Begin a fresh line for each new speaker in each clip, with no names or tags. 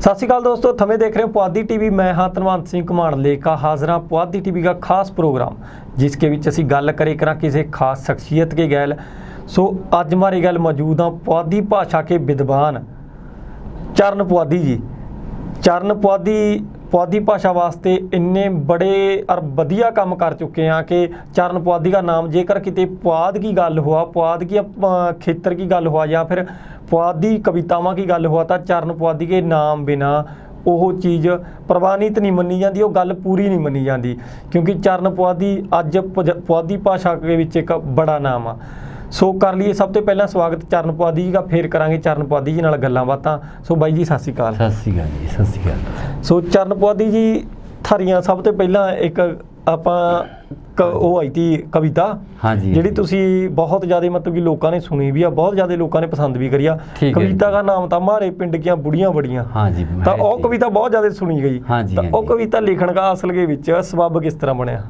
सत श्रीकाल दोस्तों, थमे देख रहे हो पुआधी टीवी। मैं हाँ धनवंत सिंह घुमाण लेकर हाजिर हाँ पुआधी टीवी का खास प्रोग्राम, जिसके विच असी गल करे करा किसी खास शख्सियत के गैल। सो अज हमारी गल मौजूद हाँ पुआधी भाषा के विद्वान चरण पुआधी जी। चरण पुआधी भाषा वास्ते इन्ने बड़े और वधिया काम कर चुके हैं कि चरण पुआधी का नाम जेकर किते पुआध की गल हुआ, पुआध की खेतर की गल हुआ या फिर पुआधी कवितावां की गल हुआ, तो चरण पुआधी के नाम बिना वो चीज़ प्रवानित नहीं मनी जाती, वो गल पूरी नहीं मनी जाती। क्योंकि चरण पुआधी अज पुआधी भाषा के विच एक बड़ा नाम आ। सो कर लिए सब तो पहला स्वागत चरण पुआधी जी का, फिर करांगे चरण पुआधी जी नाल गल्लां बातां। सो बाई जी सत श्री अकाल।
सत श्री अकाल जी, सत श्री अकाल।
सो चरण पुआधी जी थारियां सब तो पहला एक आपां वो आई थी कविता,
हाँ जी,
जिहड़ी तुसी बहुत ज़्यादा मतलब कि लोगों ने सुनी भी आ, बहुत ज़्यादा लोगों ने पसंद भी करी आ। कविता का नाम था मारे पिंड की बुढ़ियां बड़ियां।
हाँ जी,
तो वो कविता बहुत ज़्यादा सुनी गई।
हाँ जी,
तो वो कविता लिखण का असल के विच सबब किस तरह बनया?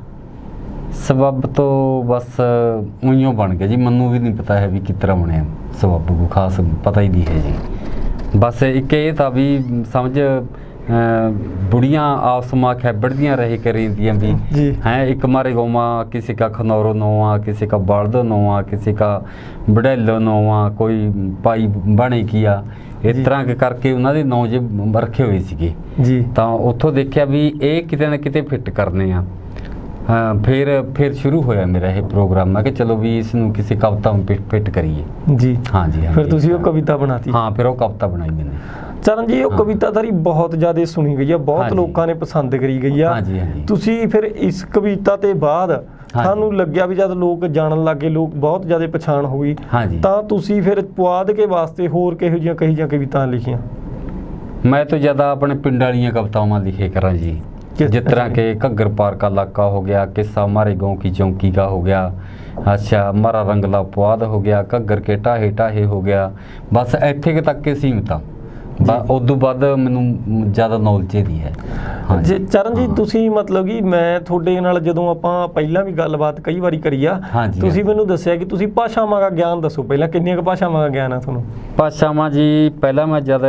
सबब तो बस उइयों बन गया जी, मन्नू भी नहीं पता है भी किस तरह बनया सबब को, खास पता ही नहीं है जी। बस एक ये था भी समझ बुढ़ियाँ आपस में खैबड़दियाँ रही करेंदियाँ भी हैं, एक मारे गौमा किसी का खनौरो नौवा, किसी का बड़द नौवा, किसी का बड़ेलो नौवा, कोई पाई बने किया, इस तरह के करके उन्होंने नौ जे रखे हुए थे जी। तो उतों देखा भी ये किते ना किते फिट करने आ। फिर शुरू होया मेरा ये प्रोग्राम, मैं कि चलो भी इसनूं किसी कविता में फिट करिए
जी।
हाँ जी,
फिर तुसी वो कविता बनाती?
हाँ, फिर वो कविता बनाई मैंने।
चरण जी, वो कविता तारी बहुत ज़्यादा सुनी गई है, बहुत लोगों ने पसंद करी गई है।
हाँ जी, हाँ जी।
तुसी फिर इस कविता ते बाद सानू लग्या भी जब लोग जानन लगे, लोग बहुत ज़्यादा पछाण हो गई,
हाँ जी,
तो तुसी फिर पुआध के वास्ते होर किहो जिहियां कही जिहियां कवितां लिखियां?
मैं तो ज़्यादा अपने पिंड वाली कवितावां लिखे करा जी, जिस तरह के घग्गर पार का इलाका हो गया, किस्सा हमारे गाँव की चौकी का हो गया, अच्छा हमारा रंगला पुआध हो गया, घग्गर के टाहे टाहे हो गया, बस इत्थे तक के सीमित आ। उदों बाद मैनूं ज़्यादा नॉलेज दी है। हाँ
जी चरण जी, तुसी मतलब कि मैं थोड़े नाल जदों आपां पहिलां भी गलबात कई वारी करी आ,
हाँ जी,
तुसी मैनूं दस्सिया कि तुसी भाषावां का ज्ञान दसो, पहलां किन्नियां भाषावां का ज्ञान है तुहानूं?
भाषावां जी पहला मैं जद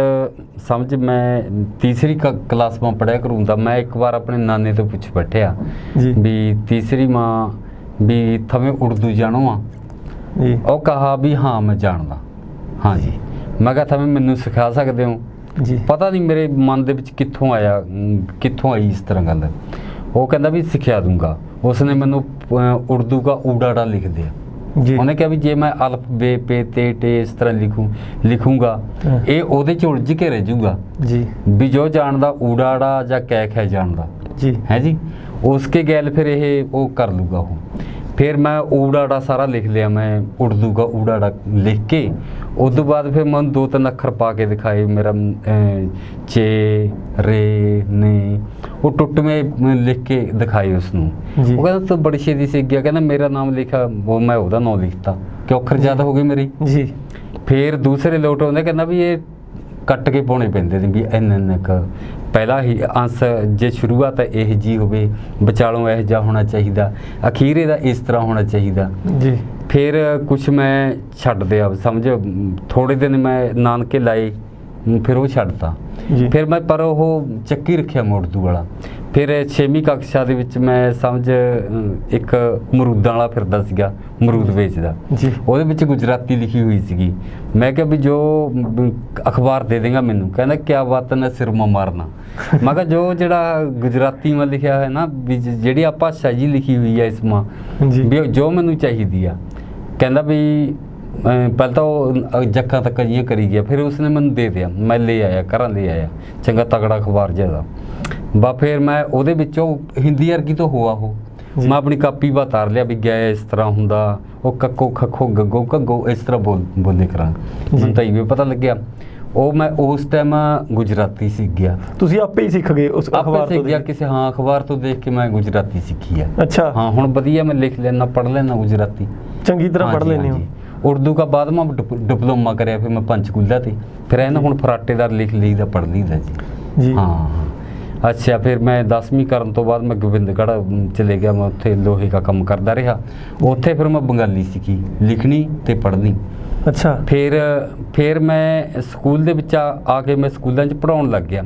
समझ मैं तीसरी क्लास में पढ़िया करूँ तो मैं एक बार अपने नाने तो पुछ बैठिया भी तीसरी माँ भी थमें उर्दू जानो आ जी? और कहा भी हाँ मैं जानदा। हाँ जी, मैं कहा थमें मैनू सिखा सकते हो जी? पता नहीं मेरे मन दे विच कित्थों आई इस तरह गल। वो कहता भी सिखा दूंगा। उसने मैनू उर्दू का ऊड़ाड़ा लिख दिया जी। उन्हें कहा भी जे मैं अल्फ बे पे ते टे इस तरह लिखूंगा ये ओदे च उलझ के रह जूगा जी, भी जो जानदा ऊड़ाड़ा या कैक है जानदा जी, है जी, उसके गैल फिर ये वो कर लूँगा वो। फिर मैं ऊड़ाड़ा सारा लिख लिया, मैं उर्दू का ऊड़ाड़ा लिख के उस बाद फिर मैं 2-3 अक्षर पा के दिखाए, मेरा चे रे ने वो टुट में लिख के दिखाए उसनों। वो कहता तो बड़ी छेती सीख गया, कहना मेरा नाम लिखा, वो मैं उसका नाम लिखता कि अक्षर ज़्यादा हो गए मेरी जी। फिर दूसरे लोट आते कहना भी ये कट के पाने पैंदे भी इन्ने क पहला ही अंश जे शुरुआत यह जी हो, विचालों यह जा होना चाहिए, अखीर इहदा इस तरह होना चाहिए जी। फिर कुछ मैं छड्ड दिया, समझ थोड़े दिन मैं नानके लाए, फिर वो छड्डता। फिर मैं पर वो चक्की रखिया उर्दू वाला। फिर 6वीं कक्षा दे विच मैं समझ एक मरूदां वाला फिरदा सीगा, मरूद बेचदा जी। ਉਹਦੇ ਵਿੱਚ गुजराती लिखी हुई सीगी। मैं क्या भी जो अखबार दे देगा मैनू, कहना क्या बात है सिर में मारना। मैं कहा जो जड़ा गुजराती में लिखा है ना भी जी आ भाषा जी लिखी हुई है इसमें भी जो मैनू चाहिए आ, कहना भी पहले तो जक्का तक जी करी गया। फिर उसने मैनू दे दिया, मैं ले आया, घर ले आया चंगा तगड़ा अखबार जिहा बा। फिर मैं ਉਹਦੇ ਵਿੱਚੋਂ हिंदी वर्गी तो हुआ हो, मैं अपनी कापी बा तार लिया भी गया इस तरह हुंदा, वो कक्को खक्खो गग्गो घग्गो इस तरह बोले करा। मैं तो ये पता लग गया। ਉਹ मैं उस टाइम गुजराती सीख गया।
ਤੁਸੀਂ ਆਪੇ ਹੀ ਸਿੱਖ ਗਏ ਉਸ ਅਖਬਾਰ
ਤੋਂ? ਗਿਆ ਕਿਸੇ हाँ अखबार तो देख के मैं गुजराती सीखी है।
अच्छा
हाँ, हुण वधिया मैं लिख लेना, पढ़ लेना गुजराती चंगी
तरह पढ़ लेने हो।
उर्दू का बाद में डिप्लोमा कराया, फिर मैं पंचकूला ते फिर है ना हुण फराटेदार लिख लीदा, पढ़ लीदा जी। हाँ अच्छा, फिर मैं 10वीं करन तो बाद मैं गोबिंदगढ़ चले गया, मैं उत्थे लोहे का काम करता रहा। उत्थे फिर मैं बंगाली सीखी, लिखनी ते पढ़नी।
ਅੱਛਾ।
ਫਿਰ ਮੈਂ ਸਕੂਲ ਦੇ ਵਿੱਚ ਆ ਕੇ ਮੈਂ ਸਕੂਲਾਂ 'ਚ ਪੜ੍ਹਾਉਣ ਲੱਗ ਗਿਆ।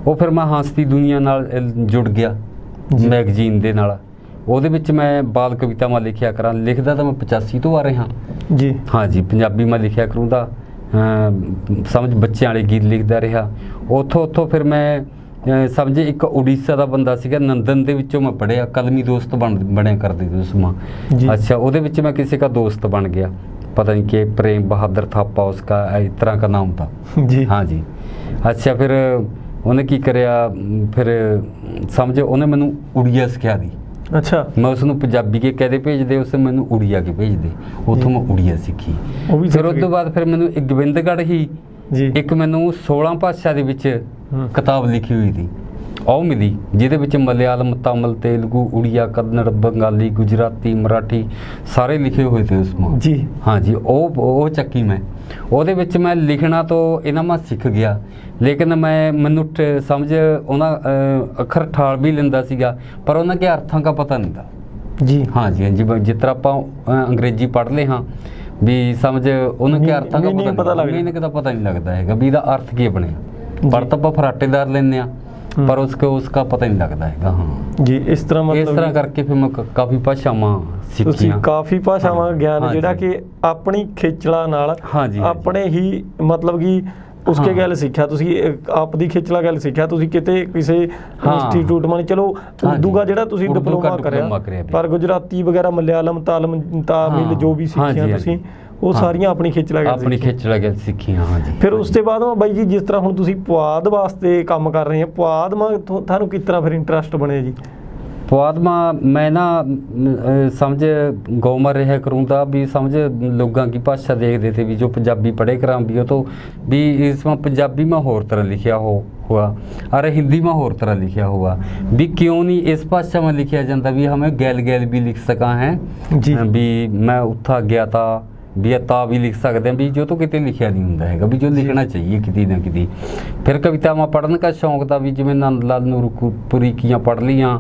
ਉਹ ਫਿਰ ਮੈਂ ਹੱਸਦੀ ਦੁਨੀਆ ਨਾਲ ਜੁੜ ਗਿਆ ਮੈਗਜ਼ੀਨ ਦੇ ਨਾਲ। ਉਹਦੇ ਵਿੱਚ ਮੈਂ ਬਾਲ ਕਵਿਤਾਵਾਂ ਲਿਖਿਆ ਕਰਾਂ। ਲਿਖਦਾ ਤਾਂ ਮੈਂ 85 ਤੋਂ ਆ ਰਿਹਾ
ਜੀ।
ਹਾਂ ਜੀ, ਪੰਜਾਬੀ ਮੈਂ ਲਿਖਿਆ ਕਰੂੰ ਤਾਂ ਸਮਝ ਬੱਚਿਆਂ ਵਾਲੇ ਗੀਤ ਲਿਖਦਾ ਰਿਹਾ। ਉੱਥੋਂ ਫਿਰ ਮੈਂ ਸਮਝੇ ਇੱਕ ਉੜੀਸਾ ਦਾ ਬੰਦਾ ਸੀਗਾ ਨੰਦਨ ਦੇ ਵਿੱਚੋਂ ਮੈਂ ਪੜ੍ਹਿਆ। ਕਲਮੀ ਦੋਸਤ ਬਣਿਆ ਕਰਦੇ ਸੀ ਉਸਮਾਂ। अच्छा, ਉਹਦੇ ਵਿੱਚ मैं किसी का दोस्त बन गया। पता नहीं कि प्रेम बहादुर थापा उसका इस तरह का नाम था
जी।
हाँ जी। अच्छा, फिर ਉਹਨੇ ਕੀ ਕਰਿਆ, ਫਿਰ ਸਮਝੋ ਉਹਨੇ ਮੈਨੂੰ ਉੜੀਆ ਸਿਖਾ ਦੀ।
ਅੱਛਾ।
ਮੈਂ ਉਸ ਨੂੰ ਪੰਜਾਬੀ ਕੇ ਕਹਦੇ ਭੇਜਦੇ, ਉਸ ਮੈਨੂੰ ਉੜੀਆ ਕੇ ਭੇਜਦੇ। ਉੱਥੋਂ ਮੈਂ ਉੜੀਆ ਸਿੱਖੀ। ਫਿਰ ਉਸ ਤੋਂ ਬਾਅਦ ਫਿਰ ਮੈਨੂੰ ਇੱਕ ਗੋਬਿੰਦਗੜ੍ਹ ਹੀ
ਜੀ
ਇੱਕ ਮੈਨੂੰ 16 ਭਾਸ਼ਾ ਦੇ ਵਿੱਚ ਕਿਤਾਬ ਲਿਖੀ ਹੋਈ ਸੀ ਉਹ ਮਿਲੀ, ਜਿਹਦੇ ਵਿੱਚ ਮਲਿਆਲਮ, ਤਮਿਲ, ਤੇਲਗੂ, ਉੜੀਆ, ਕੰਨੜ, ਬੰਗਾਲੀ, ਗੁਜਰਾਤੀ, ਮਰਾਠੀ ਸਾਰੇ ਲਿਖੇ ਹੋਏ थे उसमें जी। हाँ जी, ਉਹ ਚੱਕੀ ਮੈਂ। ਉਹਦੇ ਵਿੱਚ ਮੈਂ ਲਿਖਣਾ ਤੋਂ ਇਹਨਾਂ ਮੈਂ ਸਿੱਖ ਗਿਆ, ਲੇਕਿਨ ਮੈਨੂੰ ਸਮਝ ਉਹਨਾਂ ਅੱਖਰ ਠਾਲ ਵੀ ਲੈਂਦਾ ਸੀਗਾ, ਪਰ ਉਹਨਾਂ ਕੇ ਅਰਥਾਂ ਦਾ ਪਤਾ ਨਹੀਂ था ਜੀ। हाँ जी, हाँ जी, ਜਿਸ ਤਰ੍ਹਾਂ ਆਪਾਂ ਅੰਗਰੇਜ਼ੀ ਪੜ੍ਹ ਲਏ ਹਾਂ ਵੀ ਸਮਝ ਉਹਨਾਂ ਕੇ ਅਰਥਾਂ ਦਾ ਪਤਾ ਨਹੀਂ ਲੱਗਦਾ ਹੈਗਾ ਵੀ ਇਹਦਾ ਅਰਥ ਕੀ ਬਣਿਆ। ਪੜ੍ਹ ਤਾਂ ਆਪਾਂ ਫਰਾਟੇਦਾਰ ਲੈਂਦੇ ਆ, ਪਰ ਉਸਕਾ ਪਤਾ ਨਹੀਂ ਲੱਗਦਾ ਹੈਗਾ। ਹਾਂ
ਜੀ, ਇਸ ਤਰ੍ਹਾਂ
ਇਸ ਤਰ੍ਹਾਂ ਕਰਕੇ ਫਿਰ ਮੈਂ ਕਾਫੀ ਭਾਸ਼ਾਵਾਂ ਸਿੱਖੀਆਂ।
ਕਾਫੀ ਭਾਸ਼ਾਵਾਂ ਗਿਆਨ ਜਿਹੜਾ ਕਿ ਆਪਣੀ ਖੇਚਲਾ ਨਾਲ ਆਪਣੇ ਹੀ ਮਤਲਬ ਕਿ ਉਸਕੇ ਗੱਲ ਸਿੱਖਿਆ ਤੁਸੀਂ, ਆਪ ਦੀ ਖੇਚਲਾ ਗੱਲ ਸਿੱਖਿਆ ਤੁਸੀਂ, ਕਿਤੇ ਕਿਸੇ ਇੰਸਟੀਚਿਊਟ ਮਾਨੀ ਚਲੋ ਉਰਦੂ ਦਾ ਜਿਹੜਾ ਤੁਸੀਂ ਡਿਪਲੋਮਾ ਕਰਿਆ, ਪਰ ਗੁਜਰਾਤੀ ਵਗੈਰਾ, ਮਲਿਆਲਮ, ਤਾਮਿਲ ਜੋ ਵੀ ਸਿੱਖਿਆ ਤੁਸੀਂ ਉਹ ਸਾਰੀਆਂ ਆਪਣੀ ਖੇਚਲਾ ਗੱਲ
ਸਿੱਖੀਆਂ। ਹਾਂ ਜੀ।
ਫਿਰ ਉਸ ਤੋਂ ਬਾਅਦ ਬਾਈ ਜੀ ਜਿਸ ਤਰ੍ਹਾਂ ਹੁਣ ਤੁਸੀਂ ਪੁਆਧ ਵਾਸਤੇ ਕੰਮ ਕਰ ਰਹੇ ਆ, ਪੁਆਧ ਮਾ ਤੁਹਾਨੂੰ ਕਿਸ ਤਰ੍ਹਾਂ ਫਿਰ ਇੰਟਰਸਟ ਬਣਿਆ ਜੀ?
पुआध में मैं ना समझ गाँव में रहा करूँ था भी समझ लोगों की भाषा देखते थे भी जो पंजाबी पढ़े करा भी हो तो भी इसमें पंजाबी में होर तरह लिखा हुआ अरे हिंदी में होर तरह लिखा हुआ भी क्यों नहीं इस भाषा में लिखा जाता भी हमें गैल गैल भी लिख सका है भी मैं उत्था गया था भी ता भी लिख सकते हैं भी जो तो कितने लिखा नहीं होंगे है भी जो लिखना चाहिए किसी ना किसी। फिर कवितावां पढ़ने का शौक था भी जिमें नंद लाल नूरपुरी कियाँ पढ़ लियाँ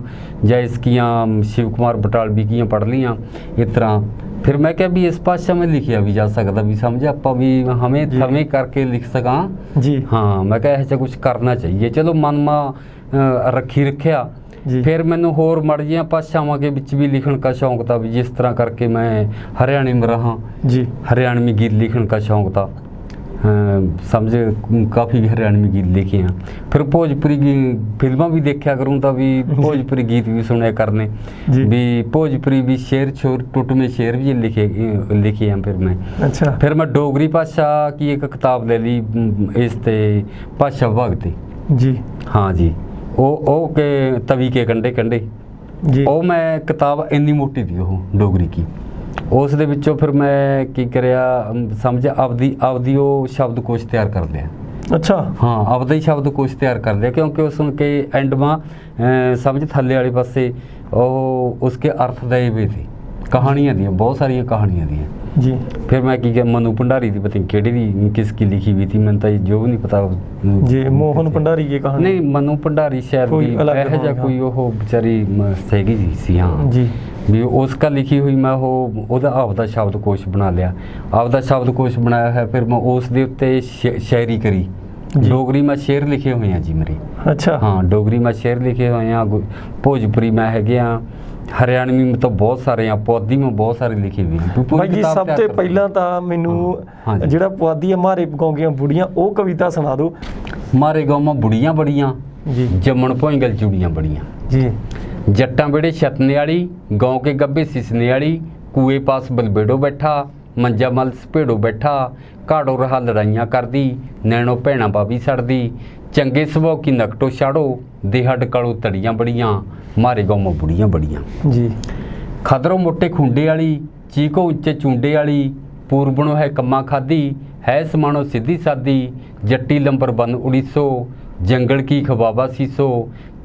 या इसकियाँ शिव कुमार बटालवी कियाँ पढ़ लियाँ इस तरह। फिर मैं क्या भी इस भाषा में लिखिया भी जा सकता भी समझे आप भी हमें थमें करके लिख सका जी। हाँ मैं क्या ऐसा कुछ करना चाहिए चलो मन में रखी रखिया। फिर मैंने होर मर्जियाँ भाषावां के बिच भी लिखण का शौक था भी जिस तरह करके मैं हरियाणी में रहा जी, हरियाणवी गीत लिखण का शौक था समझे काफ़ी हरियाणवी गीत लिखे हैं। फिर भोजपुरी की फिल्मां भी देखा करूँ तो भी भोजपुरी गीत भी सुने करने भी भोजपुरी भी शेर छोर टुट में शेर भी लिखे हैं। फिर मैं अच्छा फिर मैं डोगरी भाषा की एक किताब ले ली इस ते भाषा विभाग थी जी। हाँ जी ਉਹ ਕੇ ਤਵੀ ਕੇ ਕੰਢੇ ਕੰਢੇ ਜੀ ਉਹ ਮੈਂ ਕਿਤਾਬ ਇੰਨੀ ਮੋਟੀ ਦੀ ਉਹ ਡੋਗਰੀ ਕੀ ਉਸ ਦੇ ਵਿੱਚੋਂ ਫਿਰ ਮੈਂ ਕੀ ਕਰਿਆ ਸਮਝ ਆਪਦੀ ਉਹ ਸ਼ਬਦਕੋਸ਼ ਤਿਆਰ ਕਰ ਲਿਆ। ਅੱਛਾ ਹਾਂ ਆਪਦਾ ਹੀ ਸ਼ਬਦਕੋਸ਼ ਤਿਆਰ ਕਰ ਲਿਆ ਕਿਉਂਕਿ ਉਸ ਨੂੰ ਕੇ ਐਂਡ ਮਾ ਸਮਝ ਥੱਲੇ ਵਾਲੇ ਪਾਸੇ ਉਹ ਉਸਕੇ ਅਰਥ ਦਏ ਵੇ ਸੀ ਕਹਾਣੀਆਂ ਦੀਆਂ ਬਹੁਤ ਸਾਰੀਆਂ ਕਹਾਣੀਆਂ ਦੀਆਂ जी। फिर मैं की मनु भंडारी की पता नहीं केड़ी किसकी लिखी हुई थी मैंने तो जो भी नहीं पता जी। मोहन भंडारी की कहानी नहीं मनु भंडारी शायद भी कोई वो बेचारी सही सी हाँ जी भी उसका लिखी हुई मैं वो आपदा शब्दकोश बना लिया आपदा शब्दकोश बनाया है। फिर मैं उस दे उत्ते शायरी करी डोगरी में शेर लिखे हुए हैं जी मेरे। अच्छा हाँ डोगरी में शेर लिखे हुए हैं भोजपुरी में है हरियाणवी में तो बहुत सारे हैं पुआधी में बहुत सारे लिखे हुए हैं। भाई जी सब तो पहला तो मैनू जिहड़ा पुआधी है मारे गाँव दी बुढ़ियां वो कविता सुना दो। मारे गाँव में बुढ़ियां बड़ियां जी जमन भोंगल चूड़ियां बड़ियां जी जट्टां बेड़े छतने वाली गाँव के गब्बे सिसने वाली कुएं पास बलबेड़ो बैठा मंजा मल सपेड़ो बैठा घाड़ो रहा लड़ाइयाँ करदी नैनो भैणा बाबी सड़दी चंगे सुभाव की नकटो छाड़ो देहड़ कालो तड़ियाँ बड़ियाँ मारे गाँव में बुढ़ियाँ बड़ियाँ जी खदरों मोटे खुंडे वाली चीको उच्चे चूंडे वाली पूरबणों है कम्मा खादी है समानो सीधी सादी जट्टी लंबर बन उड़ीसो जंगल की खबाबा सीसो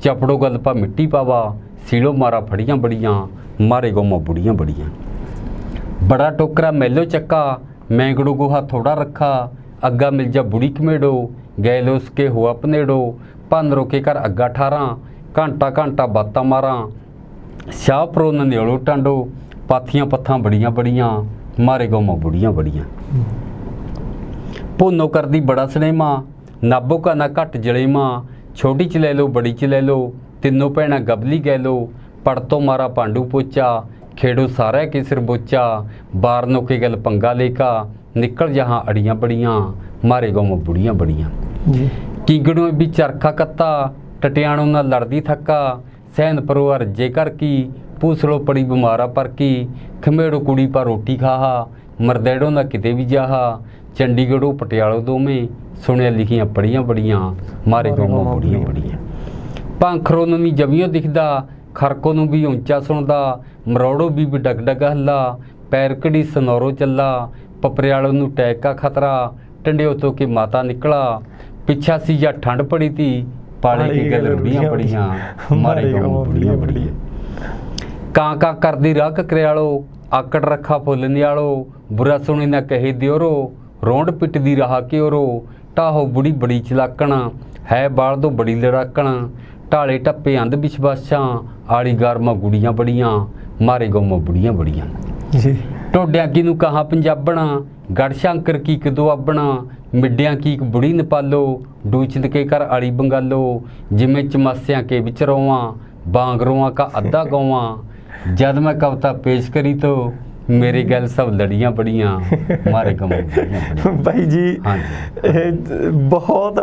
चपड़ो गलपा मिट्टी पावा सीलो मारा फड़ियाँ बड़ियाँ मारे गाँव में बुढ़ियाँ बड़ियाँ बड़ा टोकरा मेलो चक्का मैंगड़ो गोहा थोड़ा रखा अग्गा मिल जा बुढ़ी कमेड़ो गैलो उसके हुआ पनेड़ो पांदरों के कर अग्गा ठारा घंटा घंटा बातां मारा शाह परो ननेड़ो टांडो पाथियां पत्थां बड़ियां बड़ियां मारे गाँव में बुढ़ियां बड़ियां। ਭੋਨੋ ਕਰਦੀ ਬੜਾ ਸਿਨੇਮਾ, ਨਾਬੋ ਕਾ ਨਾ ਘੱਟ ਜਲੇਮਾ, ਛੋਟੀ ਚ ਲੈ ਲਓ ਬੜੀ ਚ ਲੈ ਲਓ, ਤਿੰਨੋਂ ਭੈਣਾਂ ਗਬਲੀ ਗੈ ਲਓ, ਪੜ ਤੋਂ ਮਾਰਾ ਪਾਂਡੂ ਪੋਚਾ, ਖੇੜੋ ਸਾਰਾ ਕੇ ਸਿਰ ਬੋਚਾ, ਬਾਰਨੋਂ ਕੇ ਗਲ ਪੰਗਾ ਲੇਕਾ, ਨਿਕਲ ਜਹਾਂ ਅੜੀਆਂ ਬੜੀਆਂ, ਮਾਰੇ ਗੋਮ ਬੁੜੀਆਂ ਬੜੀਆਂ। ਕੀਗੜੋਂ ਵੀ ਚਰਖਾ ਕੱਤਾ, ਟਟਿਆਣੋਂ ਨਾਲ ਲੜਦੀ ਥੱਕਾ, ਸੈਨ ਪਰਵਾਰ ਜੇਕਰ ਕੀ, ਪੂਸਲੋ ਪੜੀ ਬਿਮਾਰਾ ਪਰ ਕੀ, ਖਮੇੜੋ ਕੁੜੀ ਪਾ ਰੋਟੀ ਖਾਹਾ, ਮਰਦੈੜੋਂ ਦਾ ਕਿਤੇ ਵੀ ਜਾਹਾ, ਚੰਡੀਗੜ੍ਹੋਂ ਪਟਿਆਲੋ ਦੋਵੇਂ, ਸੁਣਿਆ ਲਿਖੀਆਂ ਪੜੀਆਂ ਬੜੀਆਂ, ਮਾਰੇ ਗੋਮ ਬੁੜੀਆਂ ਬੜੀਆਂ। ਭਾਂਖਰੋਂ ਨੂੰ ਵੀ ਜਵੀਓ ਦਿਖਦਾ, ਖਰਕੋ ਨੂੰ ਵੀ ਉੱਚਾ ਸੁਣਦਾ, ਮਰੋੜੋ ਵੀ ਡਗ ਡਗ ਹੱਲਾ, ਪੈਰ ਕੜੀ ਸਨੌਰੋ ਚੱਲਾ, ਪਪਰਿਆਲੋਂ ਨੂੰ ਟੈਕ ਕਾ ਖਤਰਾ, ਟੰਡਿਓ ਤੋਂ ਕਿ ਮਾਤਾ ਨਿਕਲਾ, ਪਿੱਛਾ ਸੀ ਜਾਂ ਠੰਡ ਪੜੀ ਤੀ, ਪਾਲੇ ਕੀ ਗੱਲ ਰੁੜੀਆਂ ਪੜੀਆਂ, ਮਾਰੇ ਗੋਮ ਬੁੜੀਆਂ ਬੜੀਆਂ। ਕਾਂ ਕਾਂ ਕਰਦੀ ਰਾਹ ਕਕਰਿਆਲੋ, ਆਕੜ ਰੱਖਾ ਫੁੱਲ ਨਿਆਲੋ, ਬੁਰਾ ਸੁਣੀ ਨਾ ਕਹੇ ਦਿਓਰੋ, ਰੋਂਡ ਪਿੱਟਦੀ ਰਹਾ ਕਿਓਰੋ, ਢਾਹੋ ਬੁੜੀ ਬੜੀ ਚਲਾਕਣ, ਹੈ ਬਾਲ ਦੋ ਬੜੀ ਲੜਾਕਣ, ਢਾਲੇ ਟੱਪੇ ਅੰਧ ਵਿਸ਼ਵਾਸਾਂ, ਆਲੀ ਗਾਰਮਾਂ ਗੁੜੀਆਂ ਬੜੀਆਂ, ਮਾਰੇ ਗੋਮ ਬੁੜੀਆਂ ਬੜੀਆਂ। ਢੋਡਿਆਂ ਕੀ ਨੂੰ ਕਹਾ ਪੰਜਾਬਣਾ, ਗੜ ਸ਼ੰਕਰ ਕੀ ਕਦੋਂ ਆਪਣਾ, ਮਿੱਡਿਆਂ ਕੀ ਇੱਕ ਬੁੜੀ ਨਪਾਲੋ, ਡੂਚਦ ਕੇ ਕਰ ਆਲੀ ਬੰਗਾਲੋ, ਜਿਵੇਂ ਚਮਾਸਿਆਂ ਕੇ ਵਿੱਚ ਰੋਵਾਂ, ਬਾਂਗਰੋਆਂ ਕਾ ਅੱਧਾ ਗੌਵਾਂ, जब मैं कविता पेश करी तो मेरे गल सब लड़ियां बड़ियां, मारे गम
भाई जी। हाँ जी, बहुत